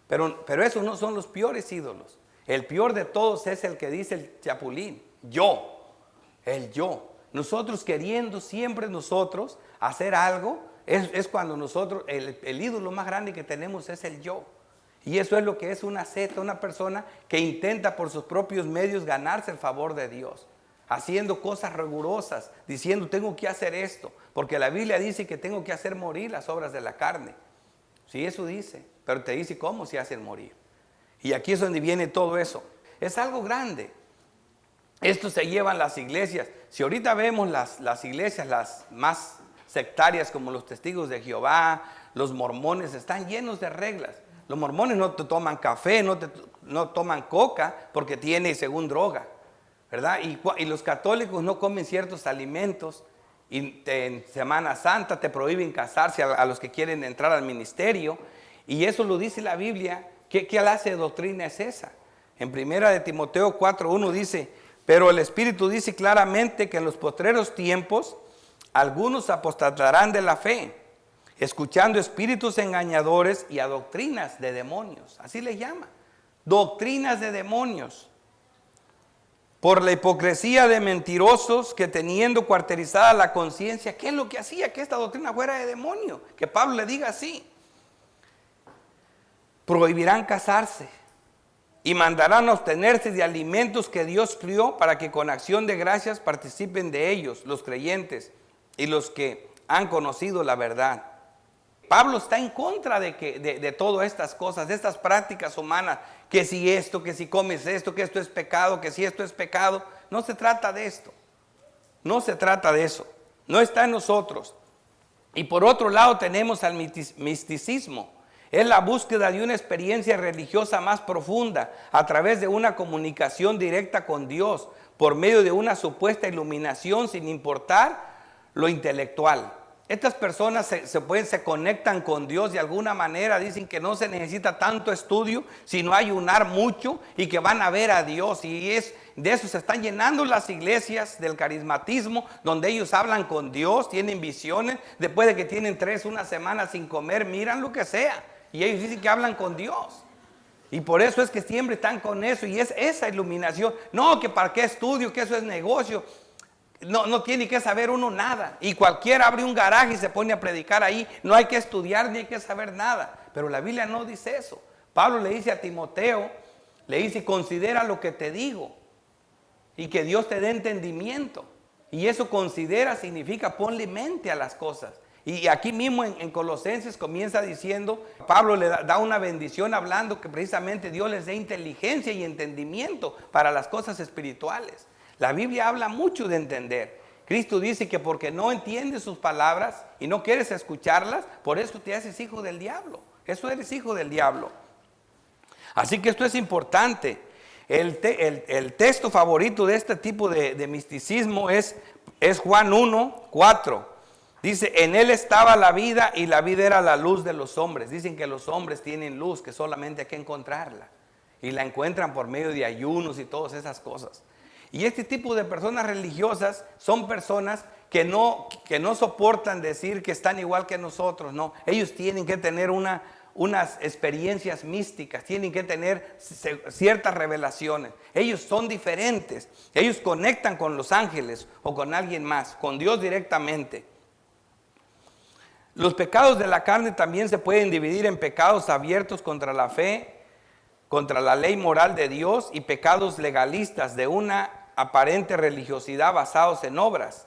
Pero esos no son los peores ídolos. El peor de todos es el que dice el chapulín, el yo. Nosotros queriendo siempre nosotros hacer algo, es cuando nosotros, el ídolo más grande que tenemos es el yo. Y eso es lo que es una secta, una persona que intenta por sus propios medios ganarse el favor de Dios, haciendo cosas rigurosas, diciendo tengo que hacer esto, porque la Biblia dice que tengo que hacer morir las obras de la carne. Sí, eso dice, pero te dice cómo se hacen morir. Y aquí es donde viene todo eso. Es algo grande. Esto se lleva en las iglesias. Si ahorita vemos las iglesias, las más sectarias como los testigos de Jehová, los mormones, están llenos de reglas. Los mormones no te toman café, no toman coca porque tiene según droga, ¿verdad? Y los católicos no comen ciertos alimentos. Y en Semana Santa te prohíben casarse a los que quieren entrar al ministerio. Y eso lo dice la Biblia. ¿Qué clase de doctrina es esa? En 1 de Timoteo 4:1 dice, pero el Espíritu dice claramente que en los postreros tiempos algunos apostatarán de la fe, escuchando espíritus engañadores y a doctrinas de demonios. Así le llama. Doctrinas de demonios. Por la hipocresía de mentirosos que teniendo cuarterizada la conciencia, ¿qué es lo que hacía? Que esta doctrina fuera de demonio. Que Pablo le diga así. Prohibirán casarse y mandarán a abstenerse de alimentos que Dios crió para que con acción de gracias participen de ellos, los creyentes y los que han conocido la verdad. Pablo está en contra de todas estas cosas, de estas prácticas humanas, que si esto, que si comes esto, que esto es pecado, que si esto es pecado. No se trata de esto, no se trata de eso, no está en nosotros. Y por otro lado tenemos al misticismo. Es la búsqueda de una experiencia religiosa más profunda a través de una comunicación directa con Dios por medio de una supuesta iluminación sin importar lo intelectual. Estas personas se conectan con Dios de alguna manera, dicen que no se necesita tanto estudio, sino ayunar mucho y que van a ver a Dios. Y de eso se están llenando las iglesias del carismatismo, donde ellos hablan con Dios, tienen visiones, después de que tienen una semana sin comer, miran lo que sea. Y ellos dicen que hablan con Dios. Y por eso es que siempre están con eso. Y es esa iluminación. No, que para qué estudio, que eso es negocio. No tiene que saber uno nada. Y cualquiera abre un garaje y se pone a predicar ahí. No hay que estudiar ni hay que saber nada. Pero la Biblia no dice eso. Pablo le dice a Timoteo, le dice, considera lo que te digo. Y que Dios te dé entendimiento. Y eso considera significa ponle mente a las cosas. Y aquí mismo en Colosenses comienza diciendo, Pablo le da una bendición hablando que precisamente Dios les dé inteligencia y entendimiento para las cosas espirituales. La Biblia habla mucho de entender. Cristo dice que porque no entiendes sus palabras y no quieres escucharlas, por eso te haces hijo del diablo. Eso eres hijo del diablo. Así que esto es importante. El texto favorito de este tipo de misticismo es Juan 1:4. Dice, en él estaba la vida y la vida era la luz de los hombres. Dicen que los hombres tienen luz, que solamente hay que encontrarla. Y la encuentran por medio de ayunos y todas esas cosas. Y este tipo de personas religiosas son personas que no soportan decir que están igual que nosotros. No, ellos tienen que tener unas experiencias místicas, tienen que tener ciertas revelaciones. Ellos son diferentes. Ellos conectan con los ángeles o con alguien más, con Dios directamente. Los pecados de la carne también se pueden dividir en pecados abiertos contra la fe, contra la ley moral de Dios, y pecados legalistas de una aparente religiosidad basados en obras.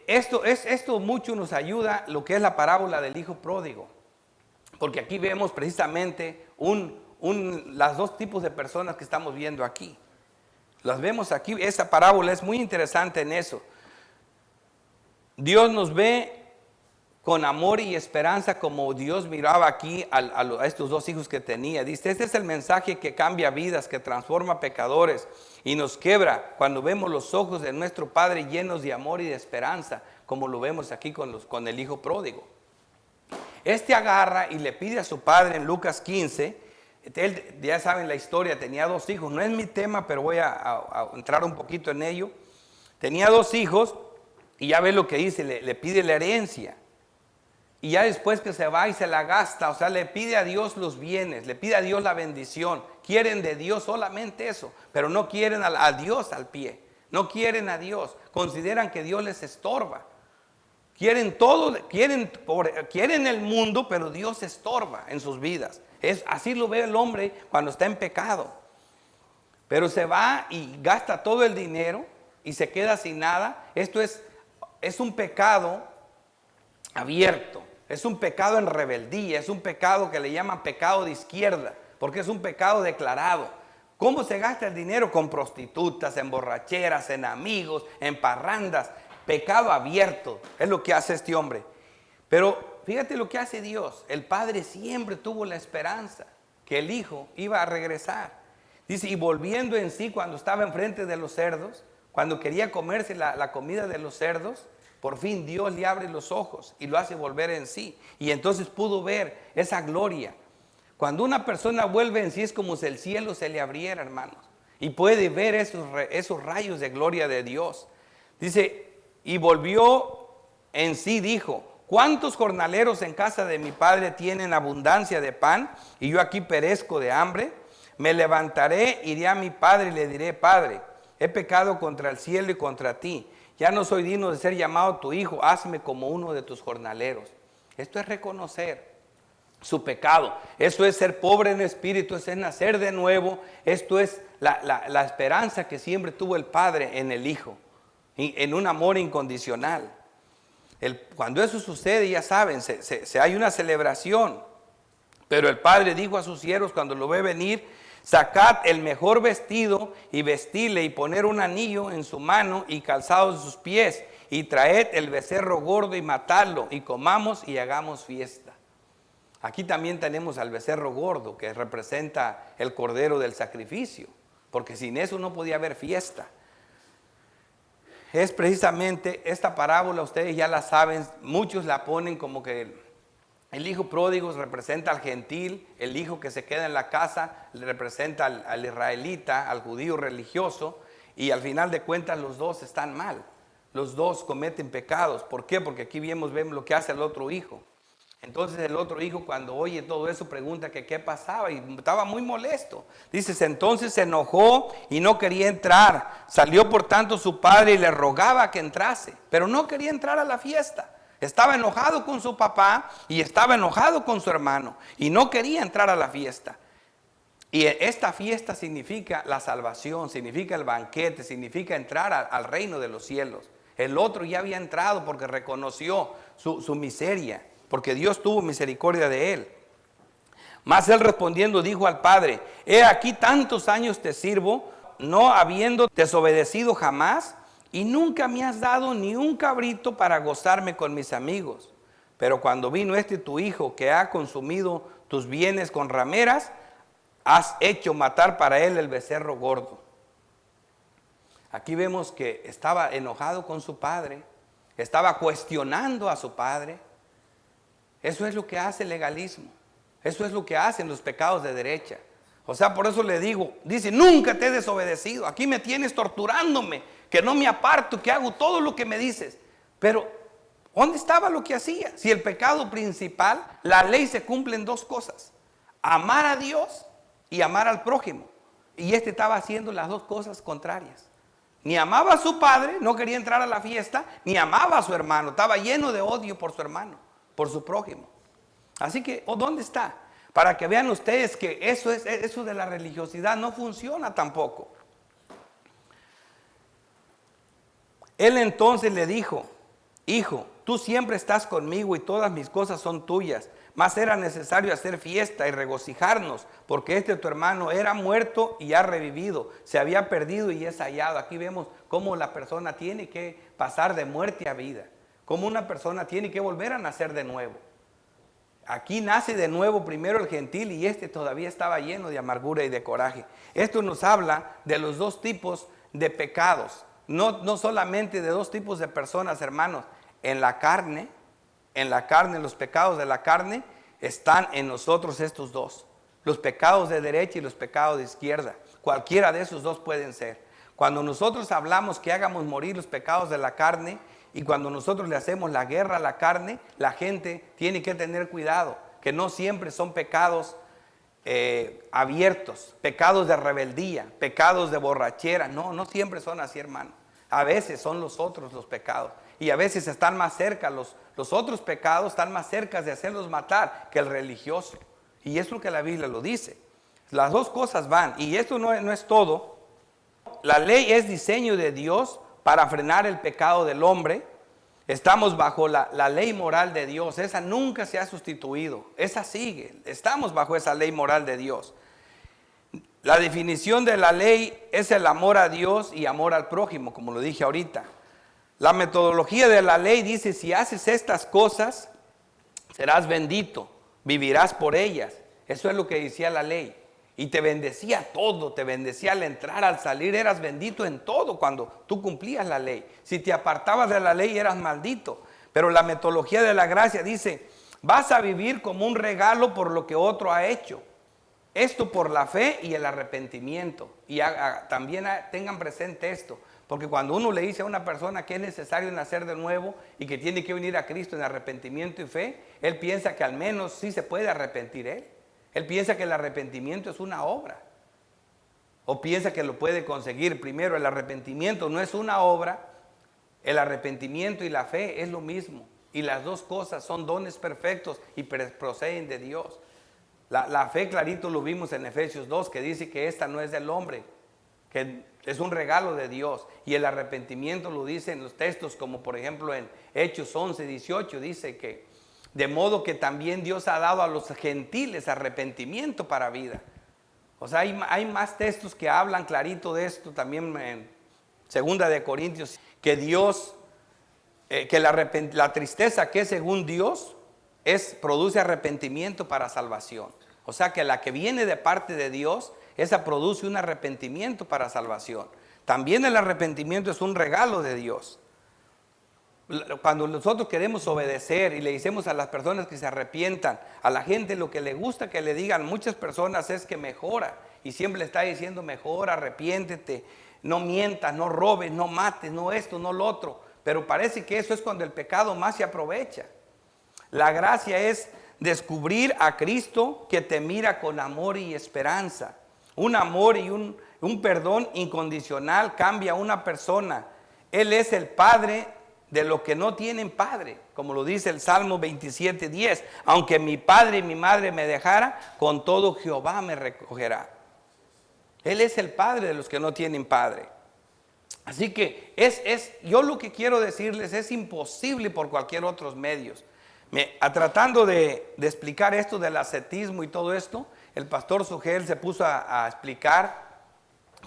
Esto mucho nos ayuda lo que es la parábola del hijo pródigo, porque aquí vemos precisamente las dos tipos de personas que estamos viendo aquí. Las vemos aquí, esa parábola es muy interesante en eso. Dios nos ve con amor y esperanza como Dios miraba aquí a estos dos hijos que tenía. Dice, este es el mensaje que cambia vidas, que transforma pecadores y nos quebra cuando vemos los ojos de nuestro Padre llenos de amor y de esperanza, como lo vemos aquí con el hijo pródigo. Este agarra y le pide a su padre en Lucas 15. Él, ya saben la historia, tenía 2 hijos. No es mi tema, pero voy a entrar un poquito en ello. Tenía 2 hijos y ya ve lo que dice, le pide la herencia. Y ya después que se va y se la gasta, o sea, le pide a Dios los bienes, le pide a Dios la bendición. Quieren de Dios solamente eso, pero no quieren a Dios al pie. No quieren a Dios, consideran que Dios les estorba. Quieren todo, quieren el mundo, pero Dios estorba en sus vidas. Así lo ve el hombre cuando está en pecado. Pero se va y gasta todo el dinero y se queda sin nada. Esto es un pecado abierto. Es un pecado en rebeldía, es un pecado que le llaman pecado de izquierda, porque es un pecado declarado. ¿Cómo se gasta el dinero? Con prostitutas, en borracheras, en amigos, en parrandas. Pecado abierto, es lo que hace este hombre. Pero fíjate lo que hace Dios. El padre siempre tuvo la esperanza que el hijo iba a regresar. Dice, y volviendo en sí cuando estaba enfrente de los cerdos, cuando quería comerse la comida de los cerdos, por fin Dios le abre los ojos y lo hace volver en sí. Y entonces pudo ver esa gloria. Cuando una persona vuelve en sí es como si el cielo se le abriera, hermanos. Y puede ver esos rayos de gloria de Dios. Dice, y volvió en sí, dijo, ¿cuántos jornaleros en casa de mi padre tienen abundancia de pan? Y yo aquí perezco de hambre. Me levantaré, iré a mi padre y le diré, Padre, he pecado contra el cielo y contra ti. Ya no soy digno de ser llamado tu hijo, hazme como uno de tus jornaleros. Esto es reconocer su pecado. Eso es ser pobre en espíritu, es nacer de nuevo. Esto es la esperanza que siempre tuvo el padre en el hijo, en un amor incondicional. Cuando eso sucede, ya saben, hay una celebración. Pero el padre dijo a sus siervos cuando lo ve venir, sacad el mejor vestido y vestile y poner un anillo en su mano y calzados sus pies y traed el becerro gordo y matadlo y comamos y hagamos fiesta. Aquí también tenemos al becerro gordo que representa el cordero del sacrificio, porque sin eso no podía haber fiesta. Es precisamente esta parábola, ustedes ya la saben, muchos la ponen como que el hijo pródigo representa al gentil, el hijo que se queda en la casa representa al israelita, al judío religioso, y al final de cuentas los dos están mal, los dos cometen pecados. ¿Por qué? Porque aquí vemos lo que hace el otro hijo. Entonces el otro hijo cuando oye todo eso pregunta que qué pasaba y estaba muy molesto. Dices, entonces se enojó y no quería entrar. Salió por tanto su padre y le rogaba que entrase, pero no quería entrar a la fiesta. Estaba enojado con su papá y estaba enojado con su hermano y no quería entrar a la fiesta. Y esta fiesta significa la salvación, significa el banquete, significa entrar al reino de los cielos. El otro ya había entrado porque reconoció su miseria, porque Dios tuvo misericordia de él. Mas él respondiendo dijo al padre, he aquí tantos años te sirvo, no habiendo desobedecido jamás, y nunca me has dado ni un cabrito para gozarme con mis amigos. Pero cuando vino tu hijo que ha consumido tus bienes con rameras, has hecho matar para él el becerro gordo. Aquí vemos que estaba enojado con su padre, estaba cuestionando a su padre. Eso es lo que hace el legalismo, eso es lo que hacen los pecados de derecha. O sea, por eso le digo, dice, nunca te he desobedecido, aquí me tienes torturándome, que no me aparto, que hago todo lo que me dices. Pero, ¿dónde estaba lo que hacía? Si el pecado principal, la ley se cumple en 2 cosas. Amar a Dios y amar al prójimo. Y estaba haciendo las 2 cosas contrarias. Ni amaba a su padre, no quería entrar a la fiesta, ni amaba a su hermano. Estaba lleno de odio por su hermano, por su prójimo. Así que, ¿dónde está? Para que vean ustedes que eso de la religiosidad no funciona tampoco. Él entonces le dijo, hijo, tú siempre estás conmigo y todas mis cosas son tuyas, mas era necesario hacer fiesta y regocijarnos, porque tu hermano era muerto y ha revivido, se había perdido y es hallado. Aquí vemos cómo la persona tiene que pasar de muerte a vida, cómo una persona tiene que volver a nacer de nuevo. Aquí nace de nuevo primero el gentil y todavía estaba lleno de amargura y de coraje. Esto nos habla de los 2 tipos de pecados. No solamente de 2 tipos de personas, hermanos, en la carne en la carne, los pecados de la carne, están en nosotros estos dos. Los pecados de derecha y los pecados de izquierda. Cualquiera de esos dos pueden ser. Cuando nosotros hablamos que hagamos morir los pecados de la carne y cuando nosotros le hacemos la guerra a la carne, la gente tiene que tener cuidado, que no siempre son pecados abiertos, pecados de rebeldía, pecados de borrachera. No siempre son así, hermano. A veces son los otros los pecados y a veces están más cerca, los otros pecados están más cerca de hacerlos matar que el religioso. Y es lo que la Biblia lo dice. Las dos cosas van. Y esto no es todo. La ley es diseño de Dios para frenar el pecado del hombre. Estamos bajo la ley moral de Dios. Esa nunca se ha sustituido. Esa sigue. Estamos bajo esa ley moral de Dios. La definición de la ley es el amor a Dios y amor al prójimo, como lo dije ahorita. La metodología de la ley dice, si haces estas cosas, serás bendito, vivirás por ellas. Eso es lo que decía la ley. Y te bendecía todo, te bendecía al entrar, al salir, eras bendito en todo cuando tú cumplías la ley. Si te apartabas de la ley, eras maldito. Pero la metodología de la gracia dice, vas a vivir como un regalo por lo que otro ha hecho. Esto por la fe y el arrepentimiento. Y también tengan presente esto, porque cuando uno le dice a una persona que es necesario nacer de nuevo y que tiene que venir a Cristo en arrepentimiento y fe, él piensa que al menos sí se puede arrepentir él. Él piensa que el arrepentimiento es una obra. O piensa que lo puede conseguir. Primero, el arrepentimiento no es una obra. El arrepentimiento y la fe es lo mismo. Y las dos cosas son dones perfectos y proceden de Dios. La fe, clarito lo vimos en Efesios 2, que dice que esta no es del hombre, que es un regalo de Dios. Y el arrepentimiento lo dice en los textos, como por ejemplo en Hechos 11, 18, dice que de modo que también Dios ha dado a los gentiles arrepentimiento para vida. O sea, hay más textos que hablan clarito de esto, también en 2 de Corintios, que Dios, que la tristeza que es según Dios, produce arrepentimiento para salvación. O sea, que la que viene de parte de Dios, esa produce un arrepentimiento para salvación. También el arrepentimiento es un regalo de Dios. Cuando nosotros queremos obedecer y le decimos a las personas que se arrepientan, a la gente lo que le gusta que le digan muchas personas es que mejora. Y siempre le está diciendo mejora, arrepiéntete, no mientas, no robes, no mates, no esto, no lo otro. Pero parece que eso es cuando el pecado más se aprovecha. La gracia es descubrir a Cristo que te mira con amor y esperanza. Un amor y un perdón incondicional cambia a una persona. Él es el Padre de los que no tienen padre, como lo dice el Salmo 27:10. Aunque mi padre y mi madre me dejara, con todo Jehová me recogerá. Él es el Padre de los que no tienen padre. Así que yo lo que quiero decirles es imposible por cualquier otros medios. Tratando de explicar esto del ascetismo y todo esto, el pastor Sugel se puso a explicar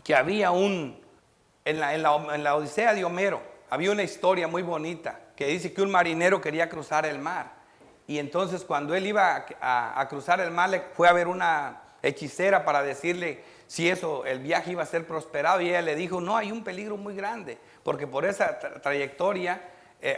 que había en la Odisea de Homero, había una historia muy bonita que dice que un marinero quería cruzar el mar. Y entonces cuando él iba a cruzar el mar, le fue a ver una hechicera para decirle si el viaje iba a ser prosperado. Y ella le dijo, no, hay un peligro muy grande, porque por esa trayectoria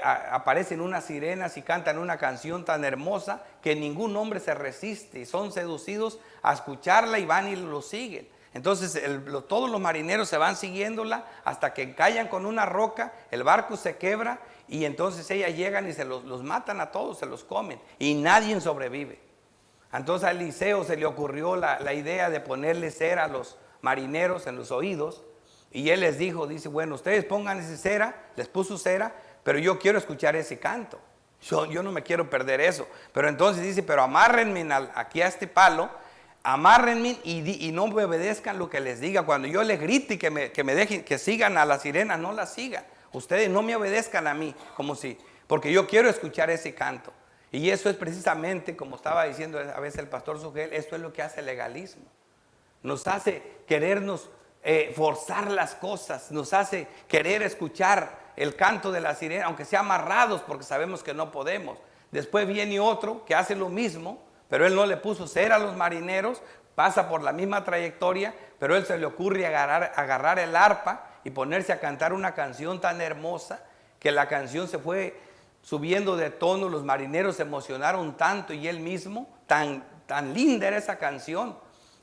aparecen unas sirenas y cantan una canción tan hermosa que ningún hombre se resiste y son seducidos a escucharla y van y lo siguen. Entonces todos los marineros se van siguiéndola hasta que callan con una roca, el barco se quebra y entonces ellas llegan y los matan a todos, se los comen y nadie sobrevive. Entonces a Eliseo se le ocurrió la idea de ponerle cera a los marineros en los oídos y él les dice, bueno, ustedes pónganse cera, les puso cera, pero yo quiero escuchar ese canto, yo no me quiero perder eso. Pero entonces dice, pero amárrenme aquí a este palo, amárrenme y no me obedezcan lo que les diga. Cuando yo les grite y que me dejen, que sigan a la sirena, no la sigan. Ustedes no me obedezcan a mí, porque yo quiero escuchar ese canto. Y eso es precisamente, como estaba diciendo a veces el pastor Sugel, esto es lo que hace el legalismo. Nos hace querernos forzar las cosas, nos hace querer escuchar el canto de la sirena, aunque sea amarrados, porque sabemos que no podemos. Después viene otro que hace lo mismo, pero él no le puso cera a los marineros, pasa por la misma trayectoria, pero él se le ocurre agarrar el arpa y ponerse a cantar una canción tan hermosa que la canción se fue subiendo de tono, los marineros se emocionaron tanto y él mismo, tan linda era esa canción,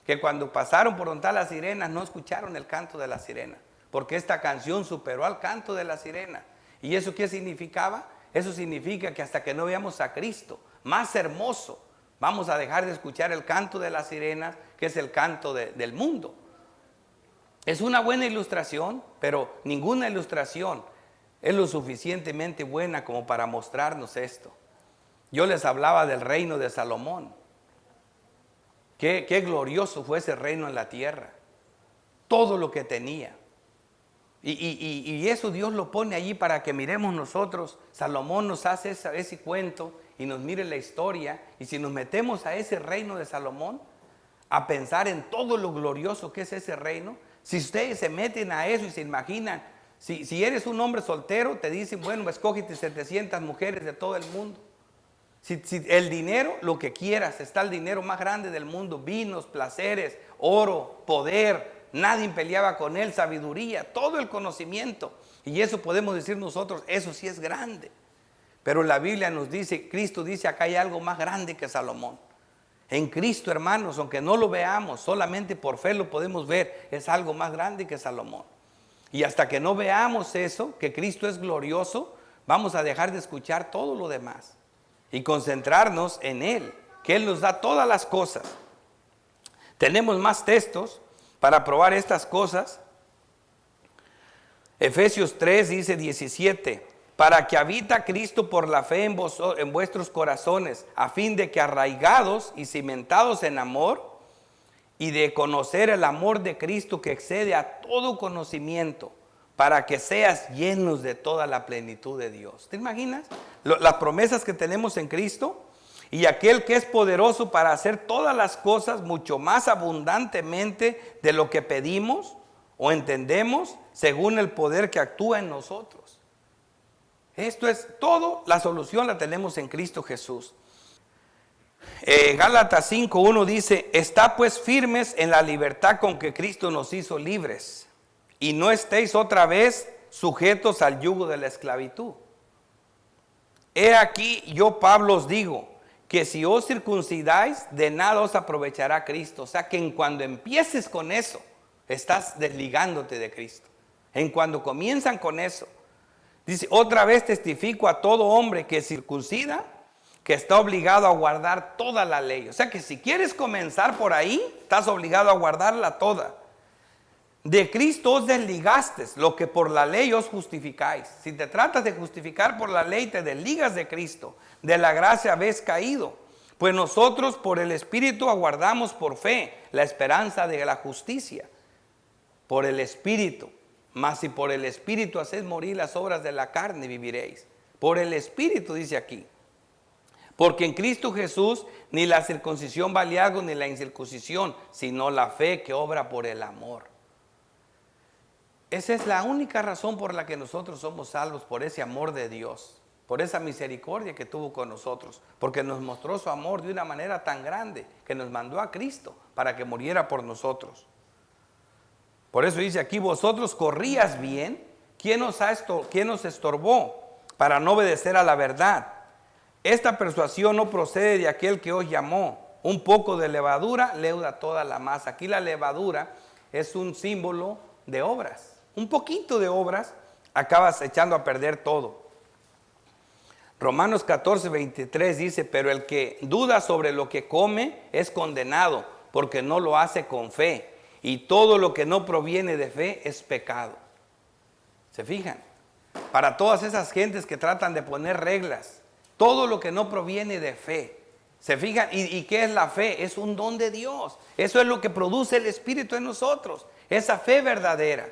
que cuando pasaron por donde están las sirenas no escucharon el canto de la sirena, porque esta canción superó al canto de la sirena. ¿Y eso qué significaba? Eso significa que hasta que no veamos a Cristo más hermoso, vamos a dejar de escuchar el canto de las sirenas, que es el canto del mundo. Es una buena ilustración, pero ninguna ilustración es lo suficientemente buena como para mostrarnos esto. Yo les hablaba del reino de Salomón. Qué glorioso fue ese reino en la tierra. Todo lo que tenía. Y eso Dios lo pone allí para que miremos nosotros. Salomón nos hace ese cuento y nos mire la historia. Y si nos metemos a ese reino de Salomón, a pensar en todo lo glorioso que es ese reino, si ustedes se meten a eso y se imaginan, si eres un hombre soltero, te dicen, bueno, escógete 700 mujeres de todo el mundo. Si el dinero, lo que quieras, está el dinero más grande del mundo, vinos, placeres, oro, poder, nadie peleaba con él, sabiduría, todo el conocimiento. Y eso podemos decir nosotros, eso sí es grande. Pero la Biblia nos dice, Cristo dice, acá hay algo más grande que Salomón. En Cristo, hermanos, aunque no lo veamos, solamente por fe lo podemos ver, es algo más grande que Salomón. Y hasta que no veamos eso, que Cristo es glorioso, vamos a dejar de escuchar todo lo demás y concentrarnos en Él, que Él nos da todas las cosas. Tenemos más textos para probar estas cosas. Efesios 3 dice 17, para que habita Cristo por la fe en vuestros corazones, a fin de que arraigados y cimentados en amor, y de conocer el amor de Cristo que excede a todo conocimiento, para que seas llenos de toda la plenitud de Dios. ¿Te imaginas? Las promesas que tenemos en Cristo, y aquel que es poderoso para hacer todas las cosas mucho más abundantemente de lo que pedimos o entendemos, según el poder que actúa en nosotros. Esto es todo, la solución la tenemos en Cristo Jesús. Gálatas 5:1 dice, está pues firmes en la libertad con que Cristo nos hizo libres, y no estéis otra vez sujetos al yugo de la esclavitud. He aquí, yo Pablo os digo, que si os circuncidáis, de nada os aprovechará Cristo. O sea que en cuando empieces con eso, estás desligándote de Cristo. En cuando comienzan con eso, dice, otra vez testifico a todo hombre que circuncida, que está obligado a guardar toda la ley. O sea que si quieres comenzar por ahí, estás obligado a guardarla toda. De Cristo os desligaste, lo que por la ley os justificáis. Si te tratas de justificar por la ley, te desligas de Cristo. De la gracia habéis caído. Pues nosotros por el Espíritu aguardamos por fe la esperanza de la justicia. Por el Espíritu. Mas si por el Espíritu hacéis morir las obras de la carne, viviréis. Por el Espíritu dice aquí. Porque en Cristo Jesús ni la circuncisión vale algo ni la incircuncisión, sino la fe que obra por el amor. Esa es la única razón por la que nosotros somos salvos, por ese amor de Dios, por esa misericordia que tuvo con nosotros, porque nos mostró su amor de una manera tan grande que nos mandó a Cristo para que muriera por nosotros. Por eso dice aquí, vosotros corrías bien. ¿Quién os estorbó para no obedecer a la verdad? Esta persuasión no procede de aquel que os llamó. Un poco de levadura leuda toda la masa. Aquí la levadura es un símbolo de obras. Un poquito de obras acabas echando a perder todo. Romanos 14:23 dice, pero el que duda sobre lo que come es condenado, porque no lo hace con fe. Y todo lo que no proviene de fe es pecado. ¿Se fijan? Para todas esas gentes que tratan de poner reglas, todo lo que no proviene de fe. ¿Se fijan? ¿Y qué es la fe? Es un don de Dios. Eso es lo que produce el Espíritu en nosotros. Esa fe verdadera.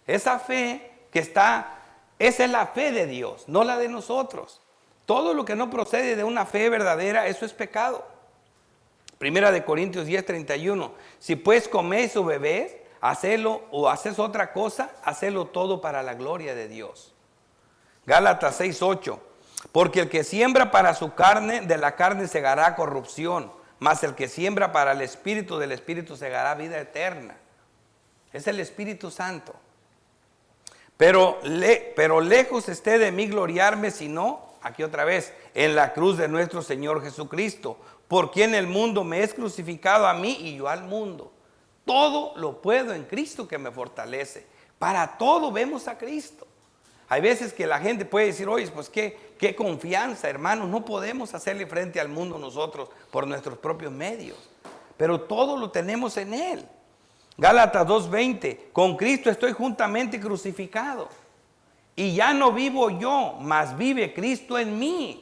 Esa fe que está, esa es la fe de Dios, no la de nosotros. Todo lo que no procede de una fe verdadera, eso es pecado. Primera de Corintios 10:31. Si pues coméis o bebéis, hacedlo o haces otra cosa, hacedlo todo para la gloria de Dios. Gálatas 6:8. Porque el que siembra para su carne, de la carne segará corrupción, mas el que siembra para el Espíritu, del Espíritu segará vida eterna. Es el Espíritu Santo. Pero lejos esté de mí gloriarme, sino aquí otra vez, en la cruz de nuestro Señor Jesucristo, por quien el mundo me es crucificado a mí y yo al mundo. Todo lo puedo en Cristo que me fortalece. Para todo vemos a Cristo. Hay veces que la gente puede decir, oye, pues qué confianza, hermanos, no podemos hacerle frente al mundo nosotros por nuestros propios medios, pero todo lo tenemos en Él. Gálatas 2:20, con Cristo estoy juntamente crucificado, y ya no vivo yo, mas vive Cristo en mí.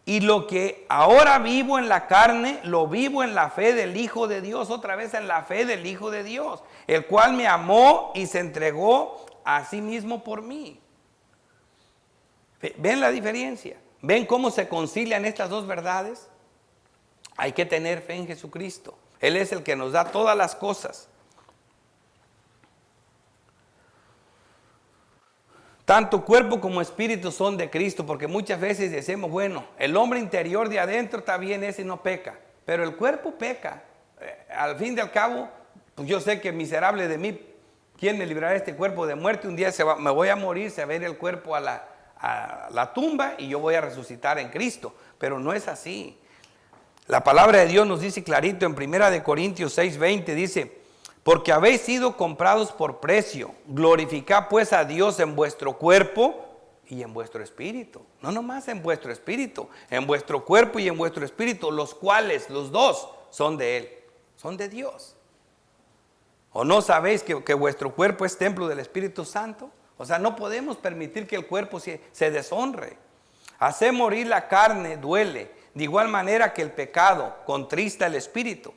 Y lo que ahora vivo en la carne, lo vivo en la fe del Hijo de Dios, otra vez en la fe del Hijo de Dios, el cual me amó y se entregó a sí mismo por mí. ¿Ven la diferencia? ¿Ven cómo se concilian estas dos verdades? Hay que tener fe en Jesucristo. Él es el que nos da todas las cosas. Tanto cuerpo como espíritu son de Cristo, porque muchas veces decimos, bueno, el hombre interior de adentro está bien, ese no peca, pero el cuerpo peca. Al fin y al cabo, pues yo sé que miserable de mí, ¿quién me librará de este cuerpo de muerte? Un día me voy a morir, se va a ir el cuerpo a la tumba y yo voy a resucitar en Cristo, pero no es así. La palabra de Dios nos dice clarito en 1 Corintios 6:20, dice, porque habéis sido comprados por precio, glorificad pues a Dios en vuestro cuerpo y en vuestro espíritu. No nomás en vuestro espíritu, en vuestro cuerpo y en vuestro espíritu, los cuales, los dos, son de Él, son de Dios. ¿O no sabéis que vuestro cuerpo es templo del Espíritu Santo? O sea, no podemos permitir que el cuerpo se deshonre. Hacer morir la carne duele, de igual manera que el pecado contrista el espíritu.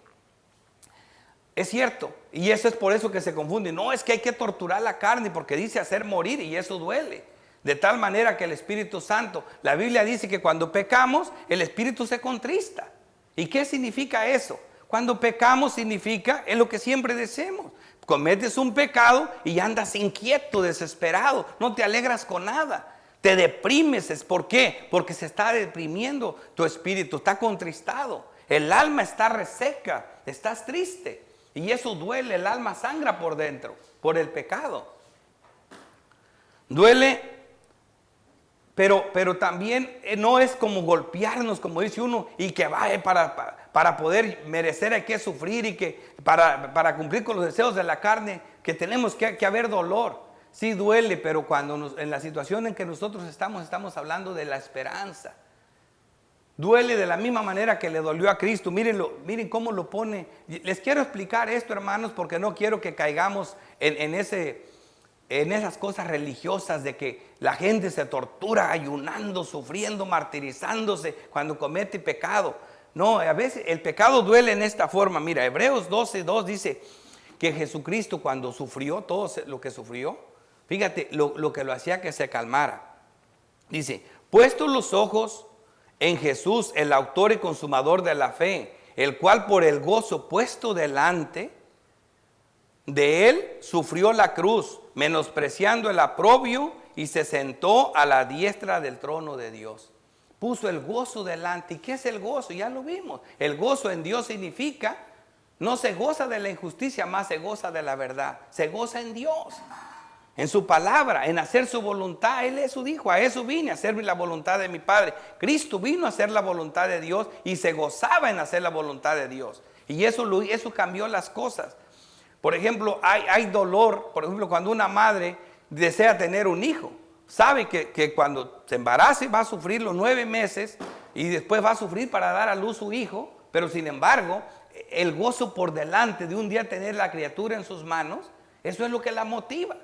Es cierto, y eso es por eso que se confunde. No, es que hay que torturar la carne porque dice hacer morir y eso duele. De tal manera que el Espíritu Santo, la Biblia dice que cuando pecamos, el espíritu se contrista. ¿Y qué significa eso? Cuando pecamos significa, es lo que siempre decimos, cometes un pecado y andas inquieto, desesperado, no te alegras con nada, te deprimes. ¿Por qué? Porque se está deprimiendo tu espíritu, está contristado, el alma está reseca, estás triste y eso duele, el alma sangra por dentro, por el pecado. Duele, pero también no es como golpearnos, como dice uno, y que va para poder merecer hay que sufrir y que para cumplir con los deseos de la carne, que tenemos que haber dolor. Sí duele, pero cuando en la situación en que nosotros estamos hablando de la esperanza. Duele de la misma manera que le dolió a Cristo. Miren cómo lo pone. Les quiero explicar esto, hermanos, porque no quiero que caigamos en esas cosas religiosas de que la gente se tortura ayunando, sufriendo, martirizándose cuando comete pecado. No, a veces el pecado duele en esta forma. Mira, Hebreos 12:2 dice que Jesucristo cuando sufrió todo lo que sufrió, fíjate lo que lo hacía que se calmara. Dice, puestos los ojos en Jesús, el autor y consumador de la fe, el cual por el gozo puesto delante de él sufrió la cruz, menospreciando el oprobio, y se sentó a la diestra del trono de Dios. Puso el gozo delante. ¿Y qué es el gozo? Ya lo vimos. El gozo en Dios significa, no se goza de la injusticia, más se goza de la verdad. Se goza en Dios, en su palabra, en hacer su voluntad. Él eso dijo, a eso vine, a hacer la voluntad de mi Padre. Cristo vino a hacer la voluntad de Dios y se gozaba en hacer la voluntad de Dios. Y eso cambió las cosas. Por ejemplo, hay dolor, por ejemplo, cuando una madre desea tener un hijo. Sabe que cuando se embarace va a sufrir los 9 meses y después va a sufrir para dar a luz su hijo, pero sin embargo, el gozo por delante de un día tener la criatura en sus manos, eso es lo que la motiva.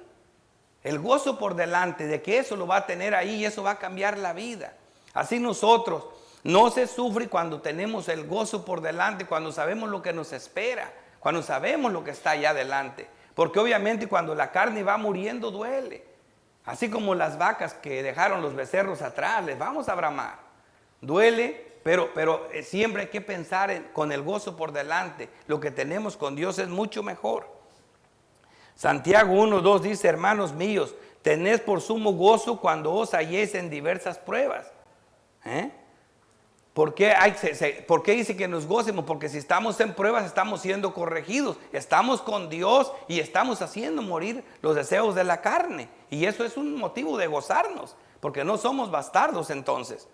El gozo por delante de que eso lo va a tener ahí y eso va a cambiar la vida. Así nosotros, no se sufre cuando tenemos el gozo por delante, cuando sabemos lo que nos espera, cuando sabemos lo que está allá adelante. Porque obviamente cuando la carne va muriendo duele. Así como las vacas que dejaron los becerros atrás, les vamos a bramar. Duele, pero siempre hay que pensar con el gozo por delante. Lo que tenemos con Dios es mucho mejor. Santiago 1:2 dice, hermanos míos, tened por sumo gozo cuando os halléis en diversas pruebas. ¿Por qué dice que nos gocemos? Porque si estamos en pruebas estamos siendo corregidos, estamos con Dios y estamos haciendo morir los deseos de la carne. Y eso es un motivo de gozarnos, porque no somos bastardos entonces.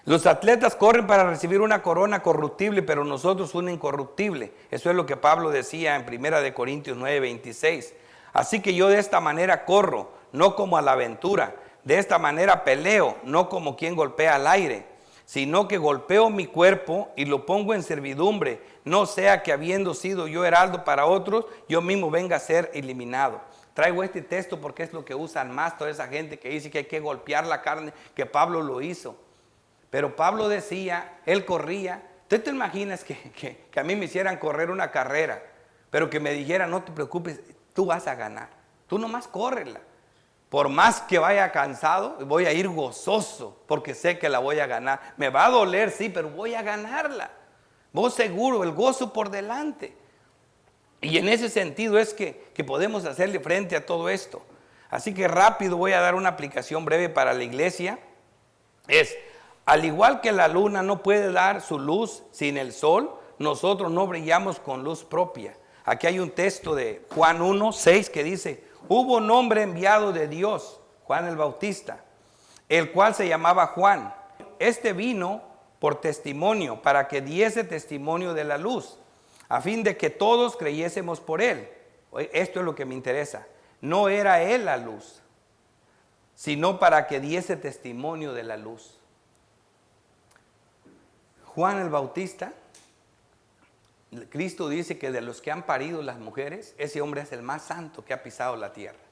Los atletas corren para recibir una corona corruptible, pero nosotros una incorruptible. Eso es lo que Pablo decía en 1 Corintios 9:26. Así que yo de esta manera corro, no como a la aventura. De esta manera peleo, no como quien golpea al aire, sino que golpeo mi cuerpo y lo pongo en servidumbre, no sea que habiendo sido yo heraldo para otros, yo mismo venga a ser eliminado. Traigo este texto porque es lo que usan más toda esa gente que dice que hay que golpear la carne, que Pablo lo hizo. Pero Pablo decía, él corría. ¿Tú te imaginas que a mí me hicieran correr una carrera, pero que me dijeran, no te preocupes, tú vas a ganar, tú nomás córrela? Por más que vaya cansado, voy a ir gozoso, porque sé que la voy a ganar. Me va a doler, sí, pero voy a ganarla. Vos seguro, el gozo por delante. Y en ese sentido es que podemos hacerle frente a todo esto. Así que rápido voy a dar una aplicación breve para la iglesia. Al igual que la luna no puede dar su luz sin el sol, nosotros no brillamos con luz propia. Aquí hay un texto de Juan 1:6 que dice, hubo un hombre enviado de Dios, Juan el Bautista, el cual se llamaba Juan. Este vino por testimonio, para que diese testimonio de la luz, a fin de que todos creyésemos por él. Esto es lo que me interesa. No era él la luz, sino para que diese testimonio de la luz. Juan el Bautista, Cristo dice que de los que han parido las mujeres, ese hombre es el más santo que ha pisado la tierra.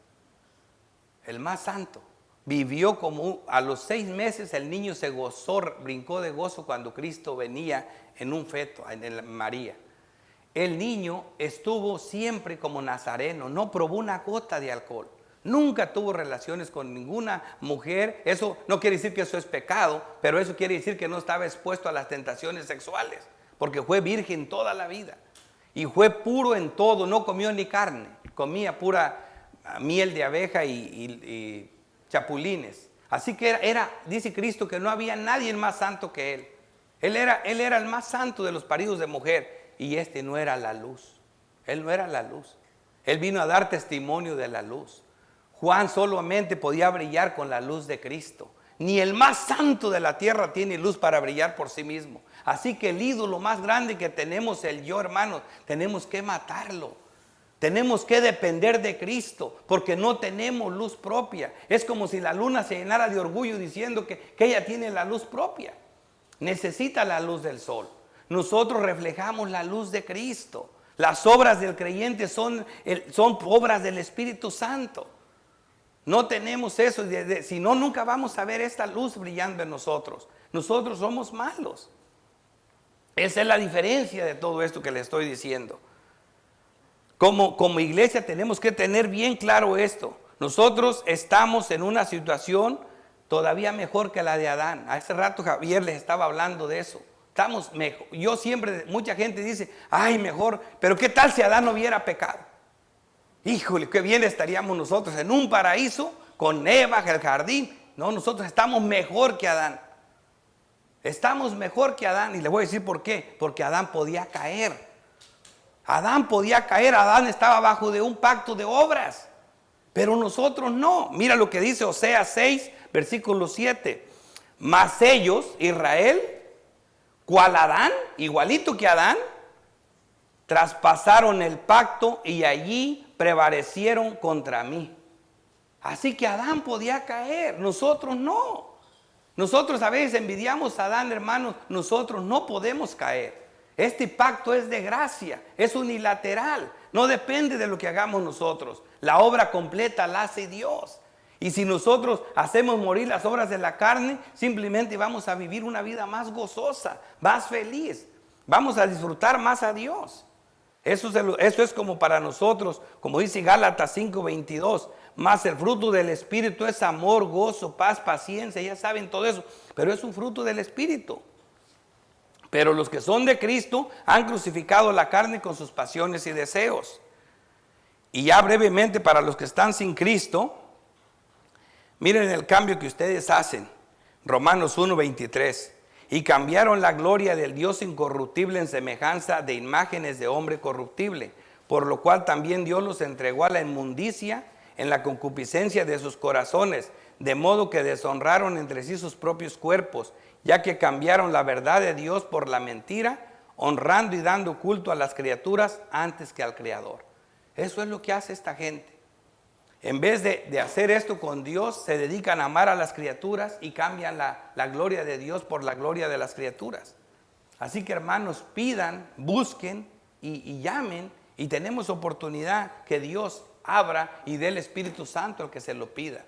El más santo. Vivió como a los 6 meses el niño se gozó, brincó de gozo cuando Cristo venía en un feto, en María. El niño estuvo siempre como nazareno, no probó una gota de alcohol. Nunca tuvo relaciones con ninguna mujer. Eso no quiere decir que eso es pecado, pero eso quiere decir que no estaba expuesto a las tentaciones sexuales, porque fue virgen toda la vida y fue puro en todo, no comió ni carne, comía pura miel de abeja y chapulines. Así que dice Cristo que no había nadie más santo que él. Él era el más santo de los paridos de mujer, y este no era la luz. Él no era la luz. Él vino a dar testimonio de la luz. Juan solamente podía brillar con la luz de Cristo. Ni el más santo de la tierra tiene luz para brillar por sí mismo. Así que el ídolo más grande que tenemos, el yo, hermanos, tenemos que matarlo. Tenemos que depender de Cristo, porque no tenemos luz propia. Es como si la luna se llenara de orgullo diciendo que ella tiene la luz propia. Necesita la luz del sol. Nosotros reflejamos la luz de Cristo. Las obras del creyente son obras del Espíritu Santo. No tenemos eso, si no, nunca vamos a ver esta luz brillando en nosotros. Nosotros somos malos. Esa es la diferencia de todo esto que le estoy diciendo. Como iglesia tenemos que tener bien claro esto. Nosotros estamos en una situación todavía mejor que la de Adán. Hace rato Javier les estaba hablando de eso. Estamos mejor. Mucha gente dice, ay, mejor, pero ¿qué tal si Adán no hubiera pecado? Híjole, qué bien estaríamos nosotros en un paraíso con Eva, el jardín. No, nosotros estamos mejor que Adán. Estamos mejor que Adán. Y les voy a decir por qué. Porque Adán podía caer. Adán estaba bajo de un pacto de obras. Pero nosotros no. Mira lo que dice Oseas 6, versículo 7. Mas ellos, Israel, cual Adán, igualito que Adán, traspasaron el pacto y allí prevalecieron contra mí. Así que Adán podía caer, nosotros no. Nosotros a veces envidiamos a Adán, hermanos. Nosotros no podemos caer. Este pacto es de gracia, es unilateral, no depende de lo que hagamos nosotros. La obra completa la hace Dios. Y si nosotros hacemos morir las obras de la carne, simplemente vamos a vivir una vida más gozosa, más feliz. Vamos a disfrutar más a Dios. Eso es como para nosotros, como dice Gálatas 5:22, más el fruto del Espíritu es amor, gozo, paz, paciencia, ya saben todo eso, pero es un fruto del Espíritu. Pero los que son de Cristo han crucificado la carne con sus pasiones y deseos. Y ya brevemente para los que están sin Cristo, miren el cambio que ustedes hacen, Romanos 1:23. Y cambiaron la gloria del Dios incorruptible en semejanza de imágenes de hombre corruptible, por lo cual también Dios los entregó a la inmundicia en la concupiscencia de sus corazones, de modo que deshonraron entre sí sus propios cuerpos, ya que cambiaron la verdad de Dios por la mentira, honrando y dando culto a las criaturas antes que al Creador. Eso es lo que hace esta gente. En vez de hacer esto con Dios, se dedican a amar a las criaturas y cambian la gloria de Dios por la gloria de las criaturas. Así que, hermanos, pidan, busquen y llamen, y tenemos oportunidad que Dios abra y dé el Espíritu Santo al que se lo pida.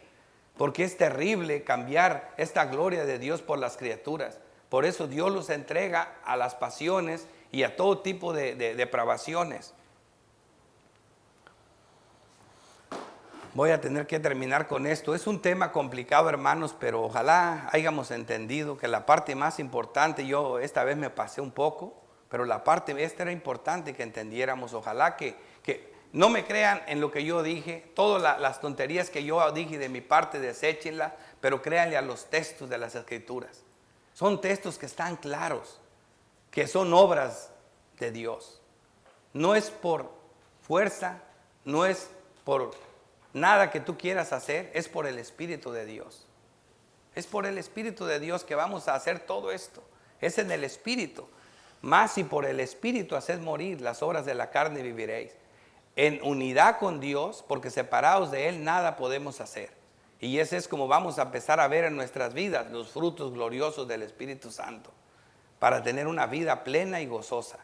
Porque es terrible cambiar esta gloria de Dios por las criaturas. Por eso Dios los entrega a las pasiones y a todo tipo de depravaciones. Voy a tener que terminar con esto. Es un tema complicado, hermanos, pero ojalá hayamos entendido que la parte más importante, yo esta vez me pasé un poco, pero la parte esta era importante que entendiéramos. Ojalá que no me crean en lo que yo dije, todas las tonterías que yo dije de mi parte, deséchenlas, pero créanle a los textos de las Escrituras. Son textos que están claros, que son obras de Dios. No es por fuerza, no es por nada que tú quieras hacer, es por el Espíritu de Dios. Es por el Espíritu de Dios que vamos a hacer todo esto. Es en el Espíritu. Más si por el Espíritu haced morir las obras de la carne viviréis. En unidad con Dios, porque separados de Él nada podemos hacer. Y ese es como vamos a empezar a ver en nuestras vidas los frutos gloriosos del Espíritu Santo, para tener una vida plena y gozosa.